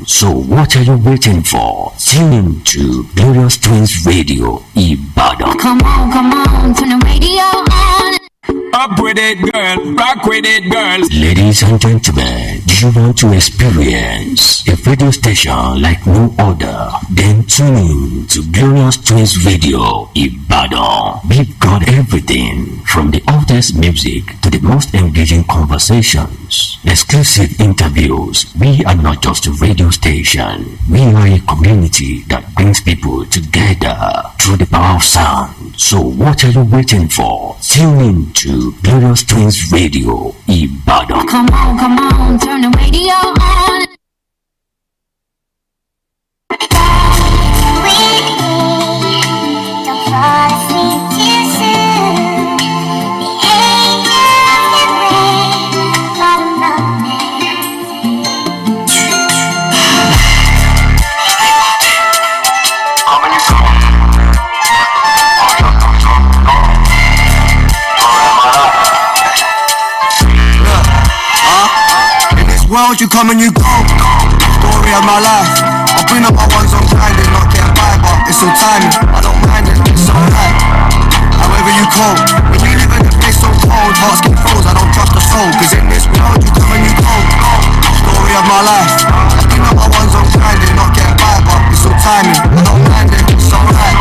So what are you waiting for? Tune in to Glorious Twins Radio Ibadan. Come on, turn the radio on. Up with it, girl. Rock with it, girl. Ladies and gentlemen, do you want to experience a radio station like no other? Then tune in to Glorious Twins Radio Ibadan. We've got everything from the hottest music to the most engaging conversations, exclusive interviews. We are not just a radio station. We are a community that brings people together through the power of sound. So what are you waiting for? Tune in to Glorious Twins Radio Ibadan. Come on, turn the radio on. World, you come and you go. Story of my life. I've been on my ones on grinding, not getting by, but it's all timing. I don't mind it, it's alright. However you call, when you live in a place so cold, hearts get froze. I don't trust a soul, cause in this world you come and you go. Story of my life. I've been on my ones on grinding, not getting by, but it's all timing. I don't mind it, it's alright.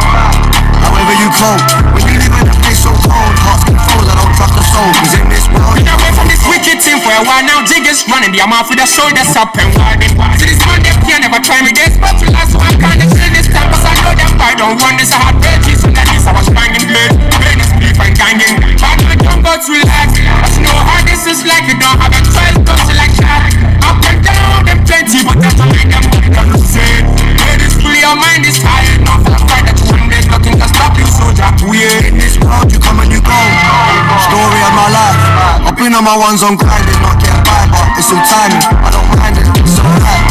However you call, when you live in a place so cold, hearts get froze. I don't trust a soul, cause in this world Been away from this wicked team for a while now. Jiggers running the mouth with the shoulders up and wide. So this man they can never try me. They spoke to last, so I'm kinda chill this time. Cause I know them I don't run this. I had veggies and that is I was banging good. Pain is beef and ganging. But I don't go to relax. But you know how this is like. You don't have a choice, don't you like that? Up and down, them plenty, but that's all make them don't lose it. Ladies, fully your mind is tired. Not for the fight that you win, there's nothing to stop you, soldier. weird. In this world you come and you go. Story of my life. I've been on my ones on grinding, not getting by, but it's all timing. I don't mind it, it's alright.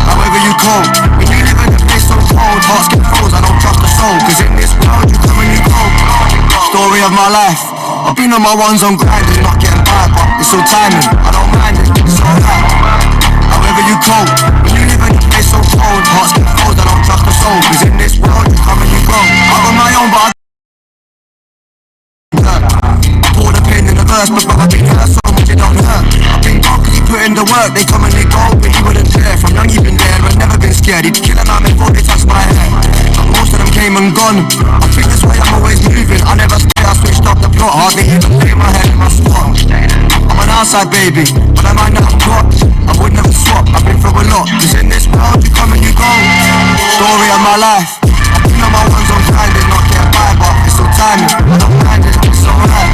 However you call, when you live in a place so cold, hearts get froze, I don't trust a soul. Cause in this world you come and you go. Story of my life. I've been on my ones on grinding, not getting by, but it's all timing. I don't mind it, it's alright. However you call, when you live in a place so cold, hearts get froze, I don't trust a soul. Cause in this world you come and you go. I'm on my own, but I pour the pain in the verse, but I've been hurt so much it don't hurt. I've been gone cause he put in the work, they come and they go, but he wouldn't dare. From young he been there, but never been scared. He'd kill a man before they touch my head. But most of them came and gone. I think that's why I'm always moving. I never stay, I switched up the plot. Hardly even lay my head in my spot. I'm an outside baby, but I might not have got. I would never swap, I've been through a lot. Cause in this world you come and you go. Story of my life. I've been on my ones on grinding, not getting by, but it's all timing. I don't mind it, it's alright.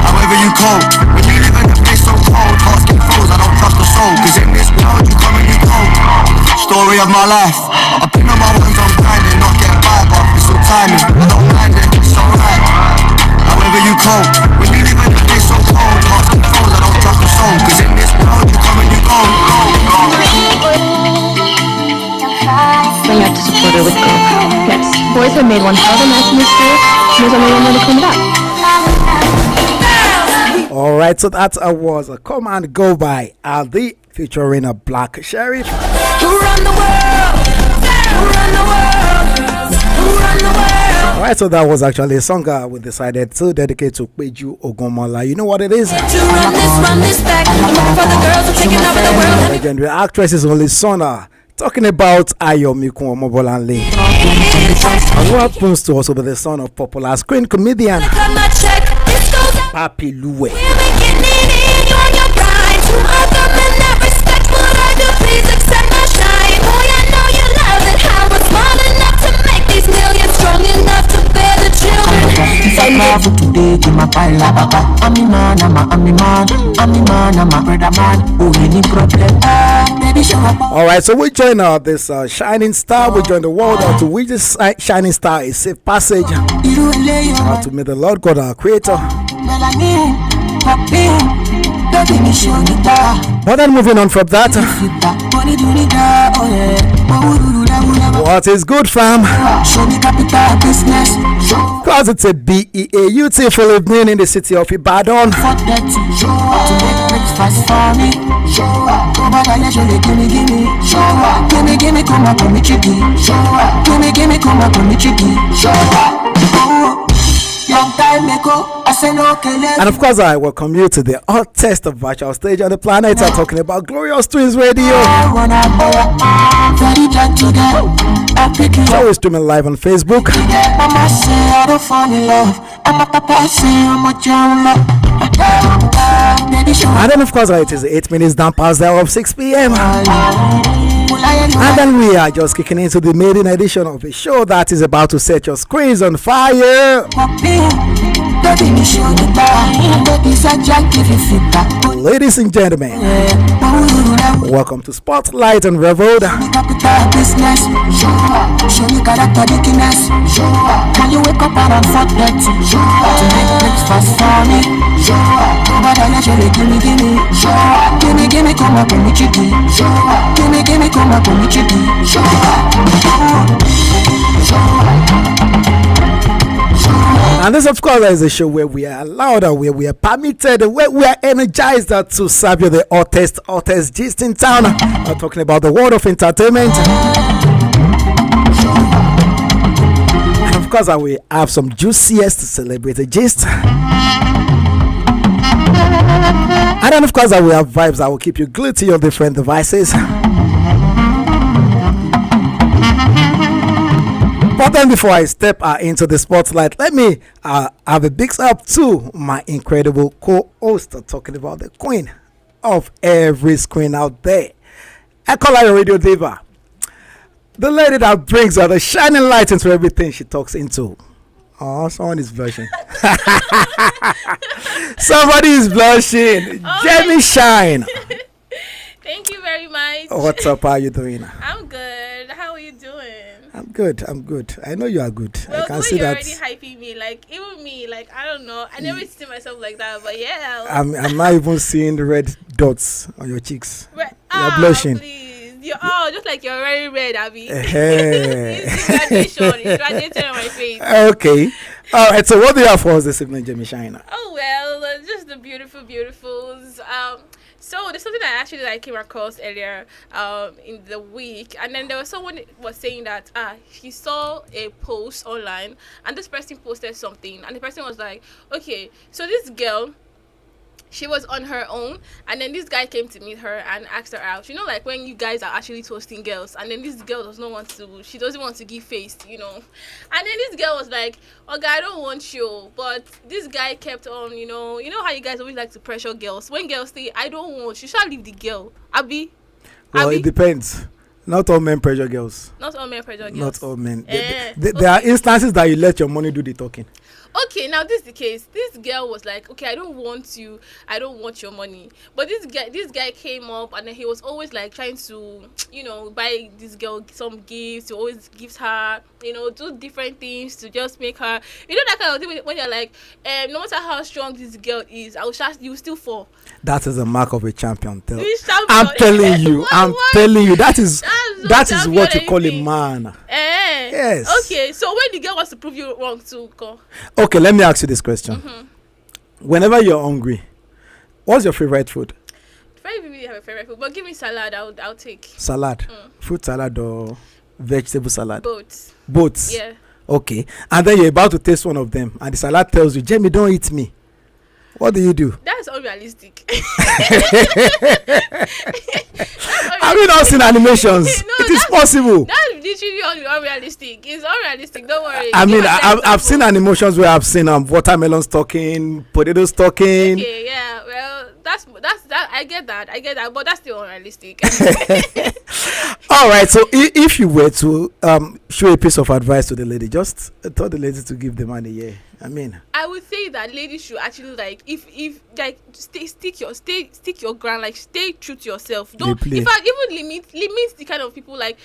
However you call, when you live in a place so cold, hearts get froze, I don't trust a soul. Cause in this world you come and you go. Story of my life. I've been on my ones on grinding, not getting by, but it's all timing. I don't mind it, it's alright. However you call, when you live in a place so cold, hearts get froze, I don't trust a soul. Cause in this world you come and you go. Bring out to support her with Coke. Yes, boys have made one hell of a mess in this school. There's only one way to clean it up. Alright, so that was a Come and Go by Aldi featuring a Black Sheriff. Who run the world? Who run the world? Who run the world? Alright, so that was actually a song we decided to dedicate to Peju Ogunmola. You know what it is? To run this back. I'm looking for the girls who taking over the world. Legendary actress is only son. Talking about Ayomikun Omobolanle. Who happens to also be the son of popular screen comedian Papi Luwe. Alright, so we join this shining star. We join the world to which this shining star is safe passage. To may the Lord God, our creator, Baby, me show the bar. But then moving on from that, Money do the da, oh yeah. what is good, fam? Show me capital business. Because it's a beautiful evening in the city of Ibadan. Fuck that to make breakfast for me. Go back and let you give me. Give me, come up on me chicky. Give me, come up on me chicky. Long time ago, I said no, And of course, I welcome you to the hottest of virtual stage on the planet. I'm talking about Glorious Twins Radio. So we're streaming live on Facebook. Mama say I don't fall in love. And my papa say I'm a jam. And then, of course, it is 8 minutes down past the hour of 6 p.m. And then we are just kicking into the maiden edition of a show that is about to set your screens on fire. Ladies and gentlemen, welcome to Spotlight Unravelled. Can you wake up around 4:30 to make breakfast for me? Give me, come up on me chicky. Give me, come up on me chicky. And this, of course, is a show where we are allowed, where we are permitted, where we are energized to serve you the hottest gist in town. I'm talking about the world of entertainment. And of course, I will have some juiciest celebrity gist. And then, of course, I will have vibes that will keep you glued to your different devices. But then before I step into the spotlight, let me have a big up to my incredible co-host talking about the queen of every screen out there. I call her a radio diva. The lady that brings out the shining light into everything she talks into. Oh, someone is blushing. Somebody is blushing. Oh, Jemie Shine. Thank you very much. What's up? How are you doing? I'm good. How are you doing? I'm good. I know you are good. Well, I can see that. You're already hyping me. Like, even me, like, I don't know. I never see myself like that, but yeah. I'm not even seeing the red dots on your cheeks. You're blushing. Please. Just like you're very red, Abby. It's radiating on my face. Okay. All right. So what do you have for us this evening, Jemie Shine? Oh, well, just the beautifuls. So there's something I came across earlier in the week, and then there was someone was saying that he saw a post online, and this person posted something, and the person was like, okay, so this girl, she was on her own, and then this guy came to meet her and asked her out. You know, like when you guys are actually toasting girls, and then this girl doesn't want to give face, you know. And then this girl was like, okay, I don't want you. But this guy kept on, you know how you guys always like to pressure girls. When girls say, I don't want you, shall leave the girl. Abby? Well, it depends. Not all men pressure girls. Not all men pressure girls. Not all men. There are instances that you let your money do the talking. Okay, now this is the case. This girl was like, okay, I don't want you, I don't want your money. But this guy came up, and then he was always like trying to, buy this girl some gifts. He always gives her, do different things to just make her, that kind of thing. When you're like, no matter how strong this girl is, you still fall. That is a mark of a champion. I'm telling you. Telling you. That is what you call a man. Yes. Okay, so when the girl wants to prove you wrong too, go. Okay, let me ask you this question. Mm-hmm. Whenever you're hungry, what's your favorite food? Very really have a favorite food, but give me salad. I'll take salad. Fruit salad or vegetable salad? Both. Yeah. Okay, and then you're about to taste one of them, and the salad tells you, Jemie, don't eat me. What do? That's unrealistic. Have you not seen animations? It is possible. That's literally unrealistic. It's unrealistic. Don't worry. I mean, I've seen animations where I've seen watermelons talking, potatoes talking. Okay, yeah. Well, that's that. I get that. But that's still unrealistic. All right. So if you were to show a piece of advice to the lady, just tell the lady to give the money. Yeah, I mean, I would say that ladies should actually like if like stick your ground, like stay true to yourself. Don't in fact even limit the kind of people like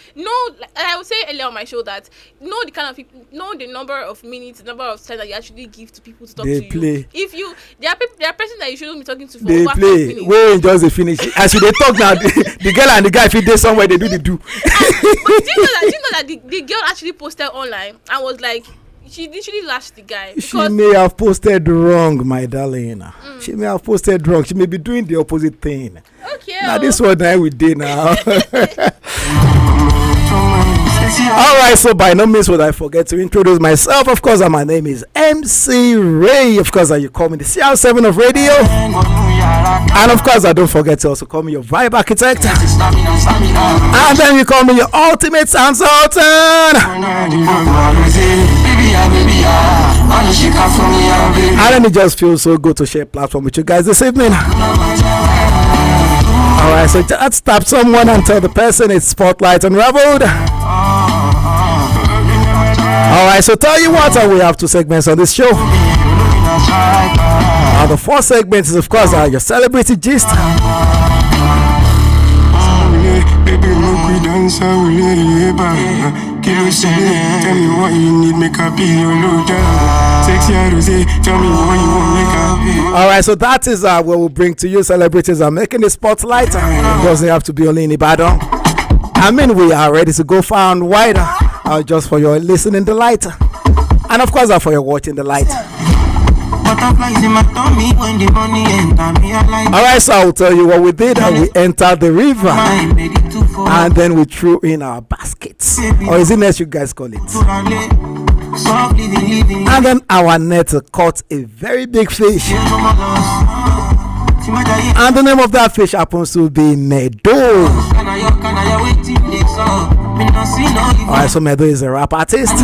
I would say earlier on my show that know the kind of people, know the number of minutes, the number of time that you actually give to people to talk to you. If you there are person that you shouldn't be talking to for they over play 5 minutes. when just they finish as you they talk now the girl and the guy fit dey somewhere they do the do. But do you know that the girl actually posted online and was like, she literally lashed the guy because she may have posted wrong, my darling. She may have posted wrong. She may be doing the opposite thing. Okay. Now this one that we did now. All right, so by no means would I forget to introduce myself. Of course, my name is MC Rei. Of course, you call me the CR7 of radio. And of course, I don't forget to also call me your vibe architect. And then you call me your ultimate sound sultan. And then it just feels so good to share a platform with you guys this evening. Alright, so just tap someone and tell the person it's Spotlight Unravelled. Alright, so tell you what, we have 2 segments on this show. The 4th segment is, of course, your celebrity gist. Tell me what you need, make a be your loader. Sexy Rosé, tell me what you want, make a be. Alright, so that is what we'll bring to you. Celebrities are making the spotlight. It doesn't have to be only in Ibadan. I mean, we are ready to go far and wider, just for your listening delight. And of course, for your watching delight. Alright, so I'll tell you what we did. We entered the river and then we threw in our baskets, or is it net you guys call it? And then our net caught a very big fish, and the name of that fish happens to be Medo. Alright, so Medo is a rap artist.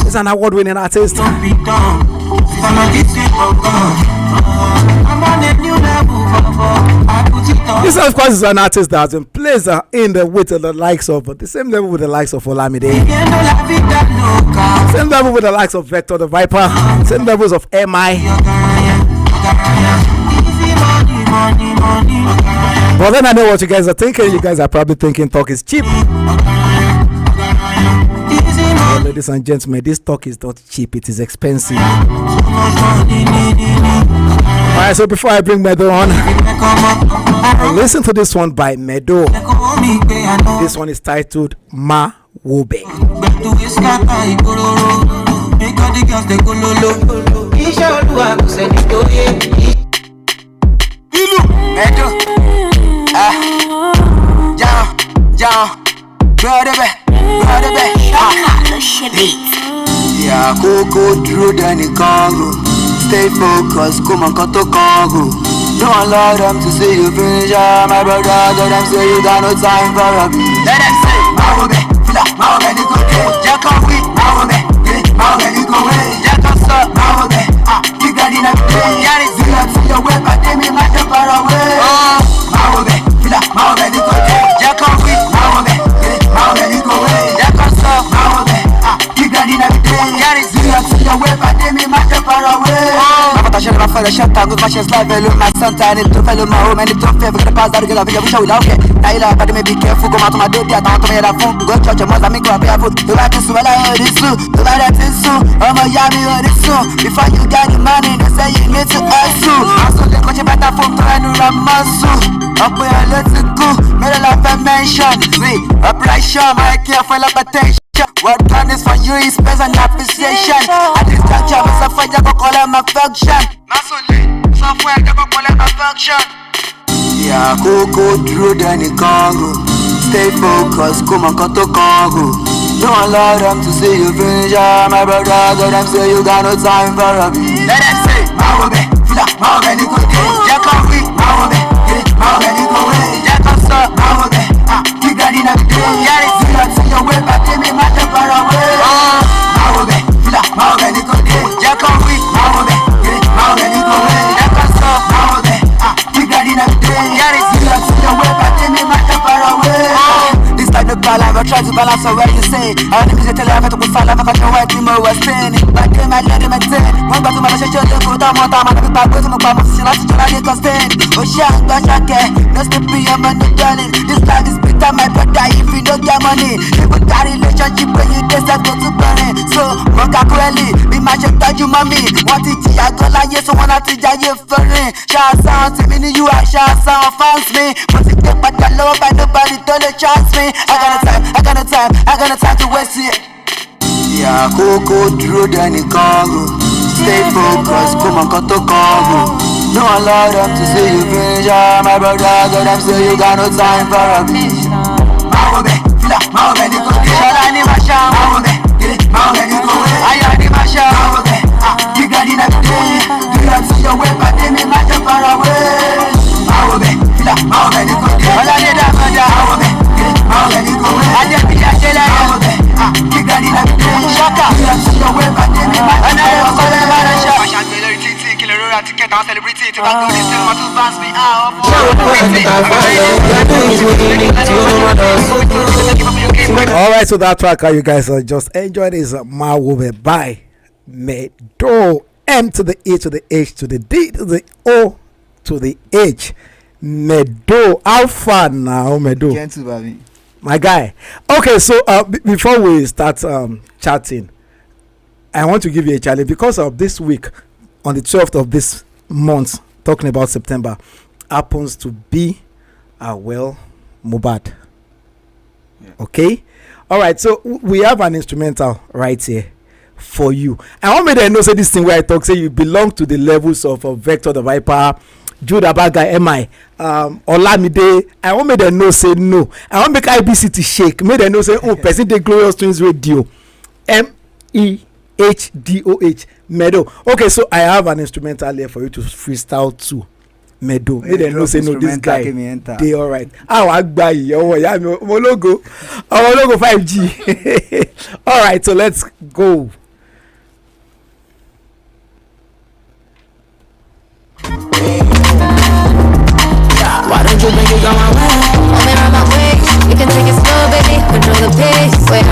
He's an award-winning artist. This, of course, is an artist that has been placed in the with the likes of the same level with the likes of Olamide, same level with the likes of Vector the Viper, same levels of MI. But then I know what you guys are thinking. You guys are probably thinking talk is cheap. Well, ladies and gentlemen, this talk is not cheap, it is expensive. Alright, so before I bring Medo on, listen to this one by Medo. This one is titled Ma Wobe. Yeah, go through the Congo. Stay focused, come on, cut to Congo. Don't allow them to see you finish, my brother. Let them say you got no time for a beat. Let them say, Mahobe, Mahobe, you go get Jack on me, Mahobe, Mahobe, you go away. Jack on stop, Mahobe, you got in a play. Yeah, it's you to your way, but they may not far away. Mahobe, Mahobe, you go get Jack on me, Mahobe, Mahobe, you go away. Jack on stop, Mahobe, you got in a play. Yeah, it's you to your way, but they may not far away. Shut up for the shut down with my chest live and my son and it to follow my home and it don't favor the past that get up in show it okay. Naila but me be careful come out to my day I don't to me that phone go church and must make up your foot. The right is well I heard it soon. The right that is soon. I'm a yummy heard it soon. Before you got the money they say you need to hustle. I'm so the coach better phone to and run muscle. Up where let's go. Middle of a mention. See, operation my careful of attention. What done is for you is space and appreciation. I just touch up with a fight that go call him affection. Software that go call him affection. Yeah, go through the Congo. Stay focused, come on, cut to Congo. Don't allow them to see you finish, my brother. Let them say you got no time for a beat. Let them say, Mahobe, Mahobe, you go get Jack on me, Mahobe, Mahobe, you go away. Jack on stop, Mahobe, you got in a play. Yeah, it's you to your way, but they may not far away. Mahobe, Mahobe, you go get Jack on me, Mahobe, Mahobe, you go away. Jack on stop, Mahobe, you got in a play. Yeah, it's you to your way, but they may not far away. This time the my life, I try to balance on where you say. I want to tell you, I have to put life, I got your white team over standing. Back in my lady, my ten. One back to my shit, you go down, one time, I'm back to my mama, she likes to try to stand. Oh, shit, no step be a man, no darling. This life is better, my brother, if you don't get money. Even that relationship when you deserve go to burn it. So, Moka Kweli, be my shit, you mommy. Want it, I go like yes, so one at the giant furry. Shout sound to me, you are shout sound, fans me. But it get back that low, by nobody don't chance me. I got a time to waste it. Yeah, Coco drew Danny Congo. Stay focused, come on, cut to Congo. No allow them to see you finish. My brother, got them say you got no time for a bitch. Maobe, fila, Maobe, you go get Shalani Masha. Maobe, get it, Maobe, you go away. Ayani Masha. Maobe, you got it up there. Do you have to see your way, but they may match up far away. Maobe, fila, Maobe, you go get Shalani Masha. Maobe, get it, Maobe, you go away. Ayani Masha. Maobe, you got it up there. Shaka, do you have to see your way, but they may match up far away. Alright, so that track you guys just enjoyed is Mawobe by Medo. M to the E to the H to the D to the O to the H. Medo. How far now, Medo? My guy. Okay, so before we start chatting, I want to give you a challenge because of this week on the 12th of this month, talking about September, happens to be Mohbad. Yeah. Okay, all right. So we have an instrumental right here for you. I want me to know say this thing where I talk say you belong to the levels of Vector the Viper, Jude Abaga, MI, Olamide. I want me to know say no. I want make IBC to shake. Me they know say person the Glorious Twins Radio, MEHDOH. Medo. Okay, so I have an instrumental here for you to freestyle to Medo. They don't know say no this guy. They all right. I buy your logo. Our logo 5G. All right, so let's go. Why don't you bring it on my way? Only on my way. You can take it slow, baby. Control the pace. Wait,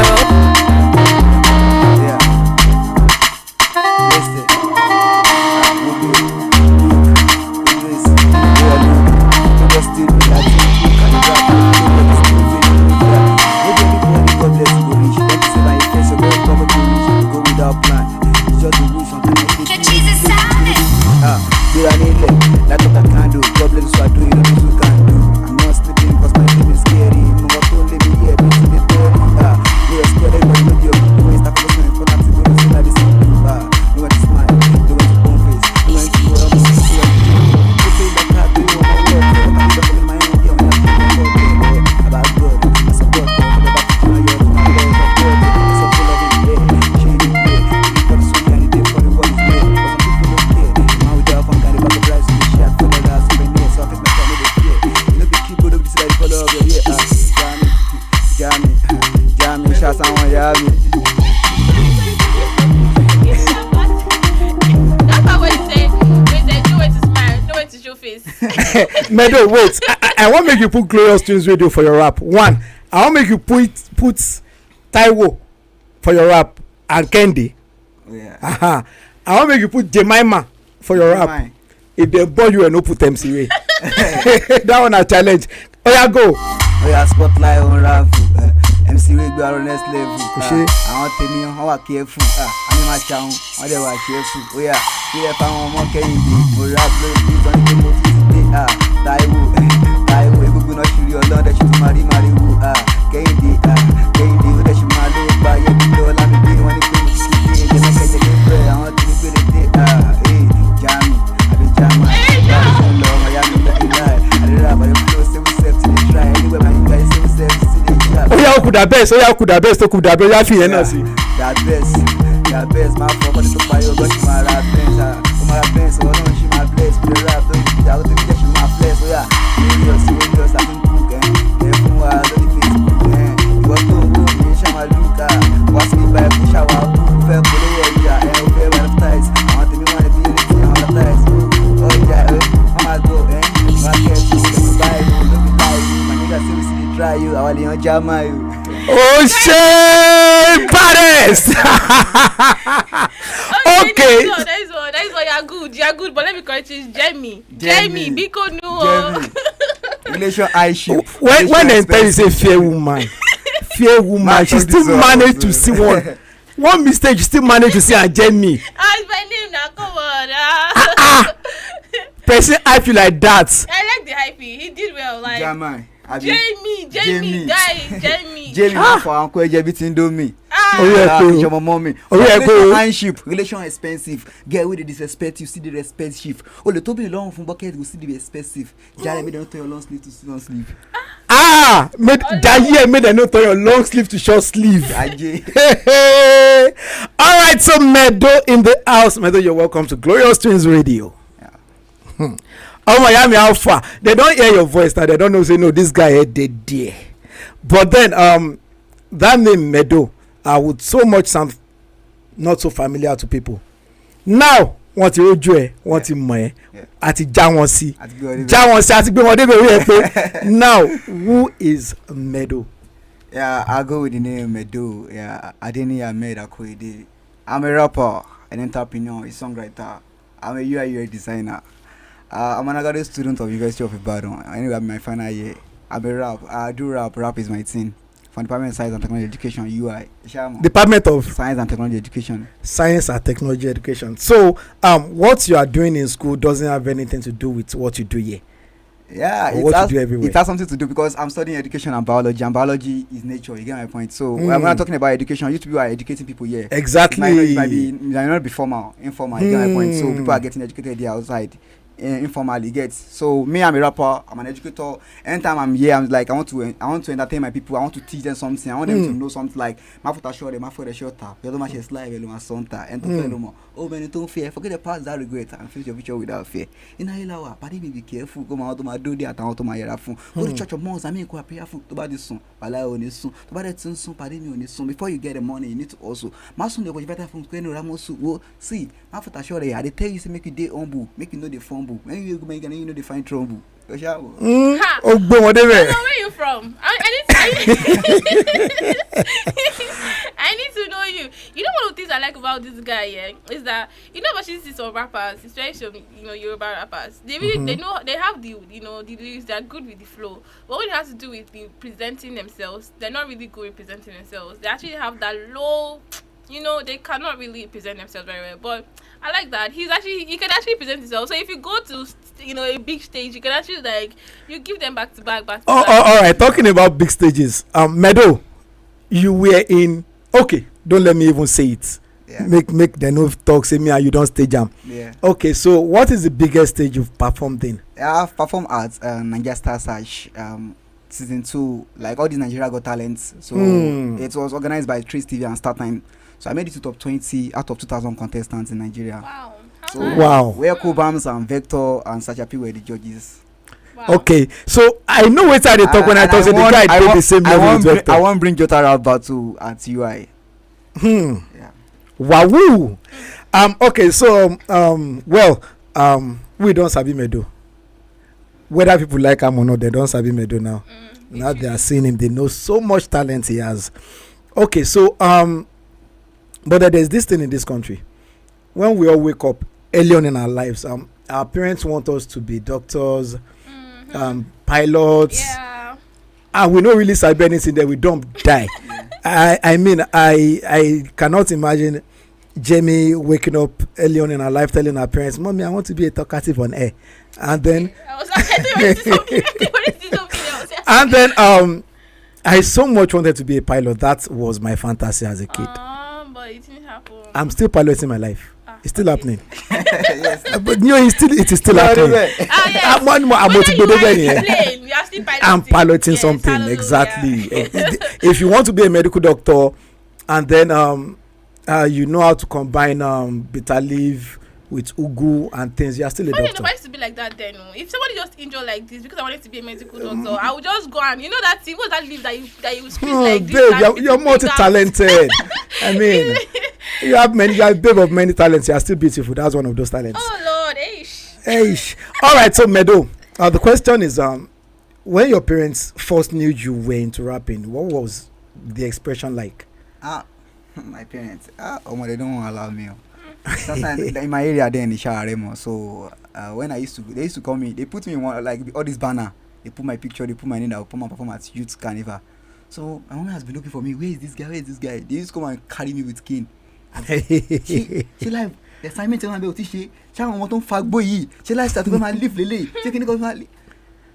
Medo, wait. I want to make you put Glorious Tunes Radio for your rap. One, I want to make you put Taiwo for your rap and Kendi. Yeah. I want to make you put Jemima for your rap. If they born you and no put MC way. That one a challenge. Oh yeah, go. Oh yeah, Spotlight Unravelled. MC we go on next level. I want to know how I careful. I'm in my town. I dey wa careful. Oh yeah, we dey find one Kendi. We rap please on the motive. Taiwo, egungun náà ṣùrí ọlọ́dẹ ṣì tún máa rí màrìwò. Kẹ́hìndé, ó dẹ̀ ṣì máa ló gba ayébílẹ̀ ọlámídé. Wọ́n ní pé mo ti fi dé jẹ́mẹ́kẹ́jẹ́ ní bẹ́ẹ̀ àwọn tí ní gbèrè dé. Jami, àbí jama, láti fún lọ ọmọ ya mi lẹ́yìn láì. Àdúrà àbáyọ fún seven step to dey try. Anywhere my guy seven step to dey try. Ó yá òkúta bẹ́ẹ̀ tó kúta bẹ́ẹ̀ yá fi yẹn náà sí. That best, máa fọ́ ọmọdé tó parí ọgọ́ ṣì máa ra bẹ́ẹ̀ ṣá. Ó máa ra bẹ́ẹ̀ sọ̀rọ̀ náà ṣì máa bless. Bí lè rap lórí ìdíjà ó ti fi jẹ́ ṣì máa bless. Ó yá. Serious, I think you can. Everyone was on the Facebook. You want to go, you shall my look at. What's me by push out, fair for the world, yeah, and fair baptized. I want to be one of the unity, I'm baptized. Oh, yeah, I'm go, my guess is the Bible, look at you. My nigga, seriously, try you, I want to jam you. Oh shit, baddest. Okay. That is why you're good. But let me correct you. Jemie, Biko no. Relation I ship. When they tell you say fair woman, she still managed to see one mistake. She still managed to see a Jemie. Ah, it's my name now. Come on. Person hype you like that. I like the hype. He did well. Like Jamie, for Uncle everything do me. Your mommy. Relation expensive. Get with the disrespect, you see the respect shift. Oh, the Toby long from bucket, you see the expensive. Jeremy don't turn your long sleeve to long sleeve. Made them not turn your long sleeve to short sleeve. All right, so Medo in the house. Medo, you're welcome to Glorious Twins Radio. Oh Miami Alpha, they don't hear your voice now. They don't know. Say no, this guy dead there. But then that name Medo would so much sound not so familiar to people. Now want to ojú want to mọ̀ àti já wọn sí àti gbé wọn débẹ̀ orí pé now who is Medo? Yeah, I go with the name Medo. Yeah, Adeni Ahmed Akoede. I'm a rapper, an entrepreneur, a songwriter. I'm a UI designer. I'm an graduate student of University of Ibadan. Anyway, I'm in my final year. I'm a rap. I do rap. Rap is my thing. From Department of Science and Technology Education, UI. Department of Science and Technology Education. Science and Technology Education. So, what you are doing in school doesn't have anything to do with what you do here. Yeah, it has something to do because I'm studying education and biology is nature. You get my point. So when I'm talking about education, you to be educating people here. Exactly. It might not be formal, informal. You get my point. So people are getting educated here outside. Informally gets. So me, I'm a rapper, I'm an educator. Anytime I'm here, I'm like I want to entertain my people, I want to teach them something, I want them to know something like my foot short, my foot short tap, you don't match his live my sonta and to tell them oh man, don't fear, forget the past that regret and face your future without fear. In a party be careful, go out to my do that out to my phone. Go to church of monks, I mean go prayerful to buy this song, while I own this song, to buy that soon party me on this song. Before you get the money, you need to also my son they go better from Queen Ramosu. See, my foot short I tell you to make you day humble, make you know the phone. When you make you know they find trouble. Where you from? I need to know you. You know one of the things I like about this guy is that but she sees some rappers, especially Yoruba rappers. They really they know they have the the lyrics, they're good with the flow. But when it has to do with presenting themselves, they're not really good at presenting themselves. They actually have that low. They cannot really present themselves very well. But I like that. He can actually present himself. So if you go to, a big stage, you can actually you give them back to back. All right. Talking about big stages, Medo, you were in. Okay, don't let me even say it. Yeah. Make the no talk. Say me and you don't stage jam. Yeah. Okay, so what is the biggest stage you've performed in? I've performed at Nigeria Star Search. Season 2, like all these Nigeria Got Talents. So it was organized by Trace TV and StarTime. So I made it to top 20 out of 2,000 contestants in Nigeria. Wow. Wow. Where Kobams and Vector and Sachapi were the judges. Wow. Okay, so I know what I talk when I talk. So the guy played the same level with Vector. I won't bring Jota Rap battle at UI. Yeah. Wow. Okay, so we don't sabi Medo. Whether people like him or not, they don't sabi Medo now. Now they are seeing him, they know so much talent he has. Okay, so but there's this thing in this country. When we all wake up early on in our lives, our parents want us to be doctors, pilots. Yeah. And we don't really sabi anything that we don't die. I mean, I cannot imagine Jemie waking up early on in her life telling her parents, "Mommy, I want to be a talkative on air," and then and then I so much wanted to be a pilot. That was my fantasy as a kid. But it didn't happen. I'm still piloting my life. It's still happening. Yes. But it is still happening. I'm piloting something. Exactly. If you want to be a medical doctor, and then you know how to combine bitter leaf with ugu and things, you're still a doctor. I used to be like that then. If somebody just injured like this because I wanted to be a medical doctor, I would just go and that thing, what's that leaf that you squeeze like this? Babe, you're multi-talented. I mean, you are a babe of many talents. You are still beautiful. That's one of those talents. Oh Lord, eish. All right, so Medo, the question is, when your parents first knew you were into rapping, what was the expression like? My parents, they don't want to allow me. Sometimes in my area, then in Shaharemo. So when they used to call me. They put me in one like all this banner. They put my picture. They put my name. I will put my performance at Youth Carnival. So my mom has been looking for me. Where is this guy? Where is this guy? They used to come and carry me with cane. She like the assignment. She want to fag boy. She like start to go and live lele. They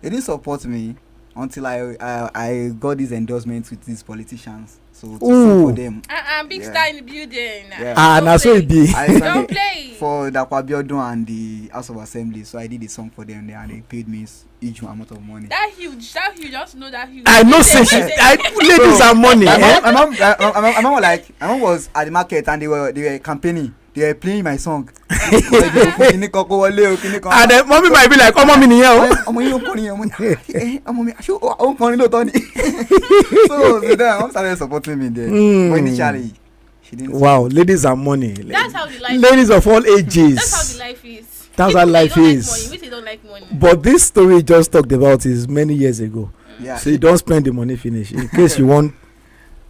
didn't support me until I got these endorsements with these politicians. So to sing for them. Big star in the building. Yeah. Now so it be. Don't play. For the Abiodun and the House of Assembly. So I did a song for them there and they paid me huge amount of money. That huge. Just know that huge. I know say ladies are money. My mom was at the market and they were campaigning. They were playing my song. And then mommy might be like, mommy ni here. So then mom started supporting me there. But initially, she didn't. Wow, ladies are money. That's how the life ladies of all ages. That's how the life is. That's how life is. They don't like money. But this story you just talked about is many years ago. Yeah. So you don't spend the money finish in case you want.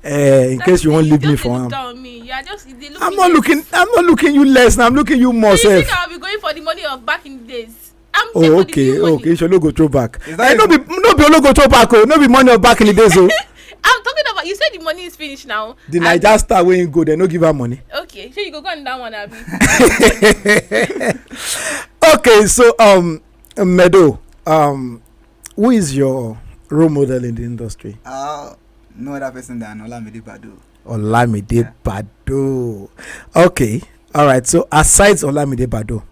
Case you won't leave me for him. I'm not looking you less. I'm looking you more. So you think I'll be going for the money of back in the days? Okay. You should go throw back. No be logo throw back. No be money of back in the days. I'm talking about. You said the money is finished now. The Niger star when you go, they no give her money. Okay, so you go on that one, Abby. Okay, so Meadow, who is your role model in the industry? No other person than Olamide Bado. Olamide Bado. Okay. All right. So aside Olamide Bado,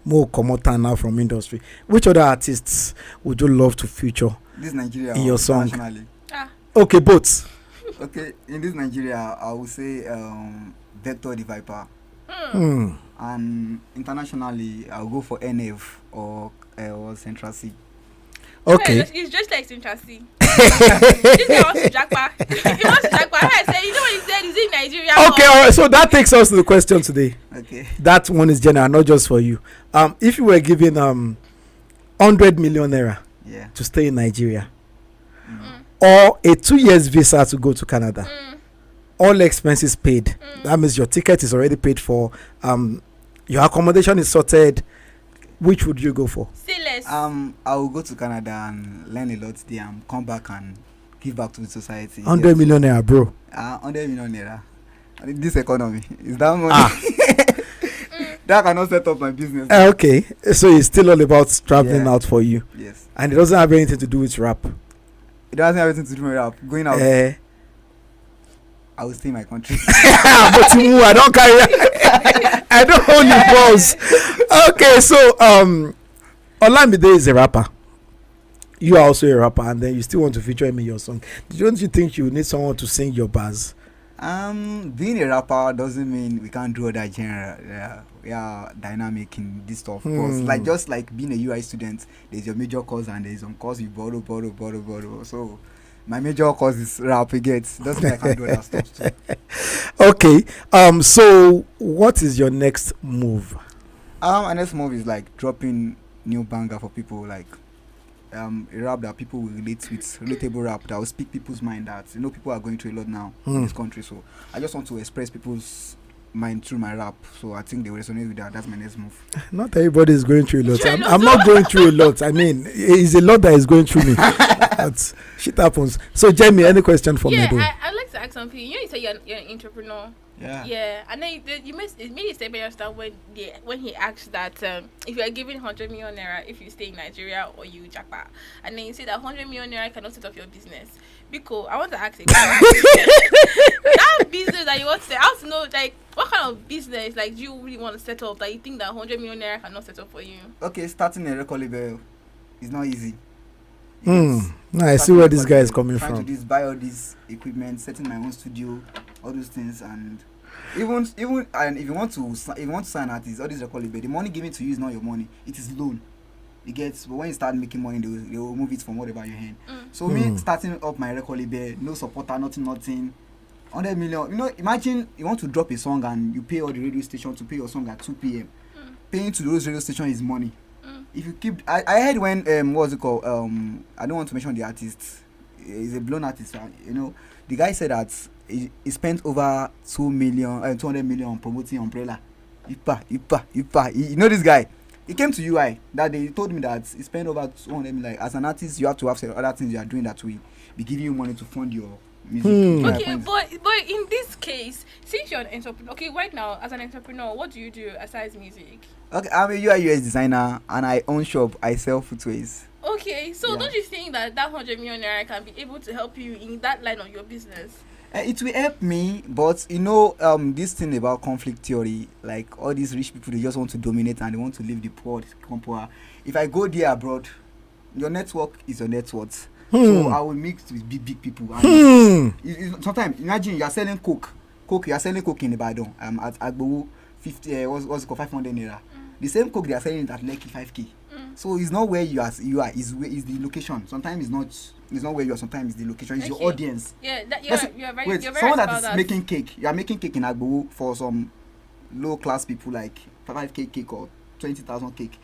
more Komota now from industry, which other artists would you love to feature this Nigeria in your song? Okay, both. Okay, in this Nigeria, I would say Vector the Viper. And internationally, I'll go for NF or Central C. Okay. It's just like Central C. This guy wants to jackpot. He wants to jackpot. I say, you know what he said? He's in Nigeria. Okay, all right. So that takes us to the question today. Okay. That one is general, not just for you. If you were given 100 million naira to stay in Nigeria, or a 2 years visa to go to Canada, all expenses paid. That means your ticket is already paid for. Your accommodation is sorted. Which would you go for? Say less. I will go to Canada and learn a lot there and come back and give back to the society. 100 million naira, bro. 100 million naira. This economy is that money. That cannot set up my business. Okay, so it's still all about traveling out for you. Yes. And it doesn't have anything to do with rap. It doesn't have anything to do with rap. Going out. I will stay in my country. But you, I don't carry. I don't own the balls. Okay, so Olamide is a rapper. You are also a rapper, and then you still want to feature him in your song. Don't you think you need someone to sing your bars? Being a rapper doesn't mean we can't do other genre. We are dynamic in this stuff. Like just like being a UI student, there's your major course and there's some course you borrow. So my major course is rap. It gets doesn't mean I can't do other stuff too. Okay. So what is your next move? My next move is like dropping new banger for people, like a rap that people will relate with, relatable rap that will speak people's mind. That people are going through a lot now in this country. So I just want to express people's mind through my rap. So I think they will resonate with that. That's my next move. Not everybody is going through a lot. I'm not going through a lot. I mean, it's a lot that is going through me. But shit happens. So Jemie, any question for me? Yeah, I'd like to ask something. You say you're an entrepreneur. Yeah. And then it made a statement start when he asked that if you are given 100 million naira if you stay in Nigeria or you jackpot, and then you say that 100 million naira cannot set up your business. Because I want to ask you that business that you want to say. I want to know like what kind of business like do you really want to set up that you think that 100 million naira cannot set up for you? Okay, starting a record label is not easy. I see where this guy is coming from. from. To buy all this equipment, setting my own studio, all those things, and even and if you want to sign artists, all this record label, the money given to you is not your money; it is loan. It gets, but when you start making money, they will move it from whatever you hand. So me starting up my record label, no supporter, nothing, 100 million. Imagine you want to drop a song and you pay all the radio stations to play your song at 2 p.m. Paying to those radio stations is money. If you keep, I heard when what's it called? I don't want to mention the artist. He's a blown artist. You know, the guy said that he spent over 200 million on promoting Umbrella. Ipa. You know this guy. He came to UI that day. He told me that he spent over 200 million. Like, as an artist, you have to have other things you are doing that will be giving you money to fund your music. Okay, but in this case, since you're an entrepreneur, okay, right now as an entrepreneur, what do you do aside music? Okay, I'm a UI UX designer and I own shop. I sell footwears. Okay, so don't you think that 100 million naira can be able to help you in that line of your business? It will help me, but you know, this thing about conflict theory, like all these rich people, they just want to dominate and they want to leave the poor become poor. If I go there abroad, your network is your net worth. So I will mix with big people. And sometimes imagine you are selling coke. You are selling coke in Ibadan. At Agbowo 50. What's it called, 500 naira. The same coke they are selling it at Lekki 5k. So it's not where you are. Is the location. Sometimes it's not where you are. Sometimes it's the location. It's your audience. Yeah, you're very. Wait, you're very someone right that is about making cake. You are making cake in Agbowo for some low class people, like 5k cake or 20,000 cake.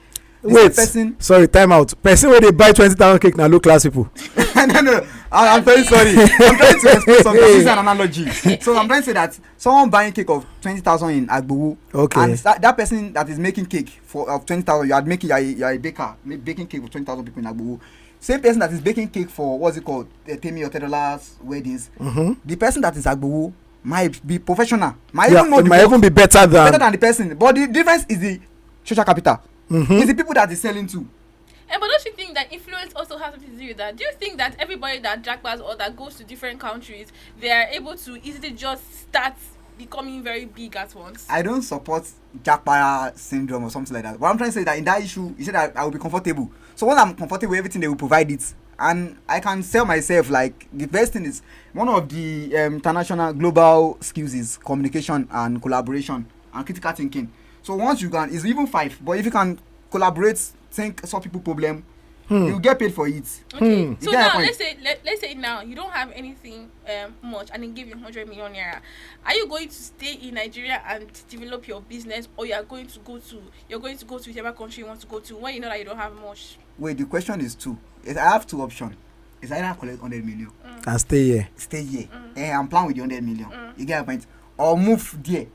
Wait, sorry, time out. Person where they buy 20,000 cake now low class people. No. I'm very sorry. I'm trying to explain something. This is an analogy. So I'm trying to say that someone buying cake of 20,000 in Agbowo, and that person that is making cake of 20,000, you are a baker, baking cake for 20,000 people in Agbowo. Same person that is baking cake for what's it called, Temi or $10 weddings. The person that is Agbowo might be professional. Might even be better than the person. But the difference is the social capital. It's the people that is selling to. But don't you think that influence also has something to do with that? Do you think that everybody that jackpots or that goes to different countries, they are able to easily just start becoming very big at once? I don't support jackpot syndrome or something like that. What I'm trying to say is that in that issue, you said that I will be comfortable. So once I'm comfortable with everything, they will provide it. And I can sell myself. Like, the best thing is, one of the international global skills is communication and collaboration and critical thinking. So once you can, it's even 5, but if you can collaborate, solve people problem, you get paid for it. Okay. So now let's say now you don't have anything much and they give you 100 million naira. Are you going to stay in Nigeria and develop your business, or you're going to go to whichever country you want to go to when you know that you don't have much? Wait, the question is 2. I have 2 options. It's either collect 100 million and stay here. And I'm playing with the 100 million. You get a point? Or move there.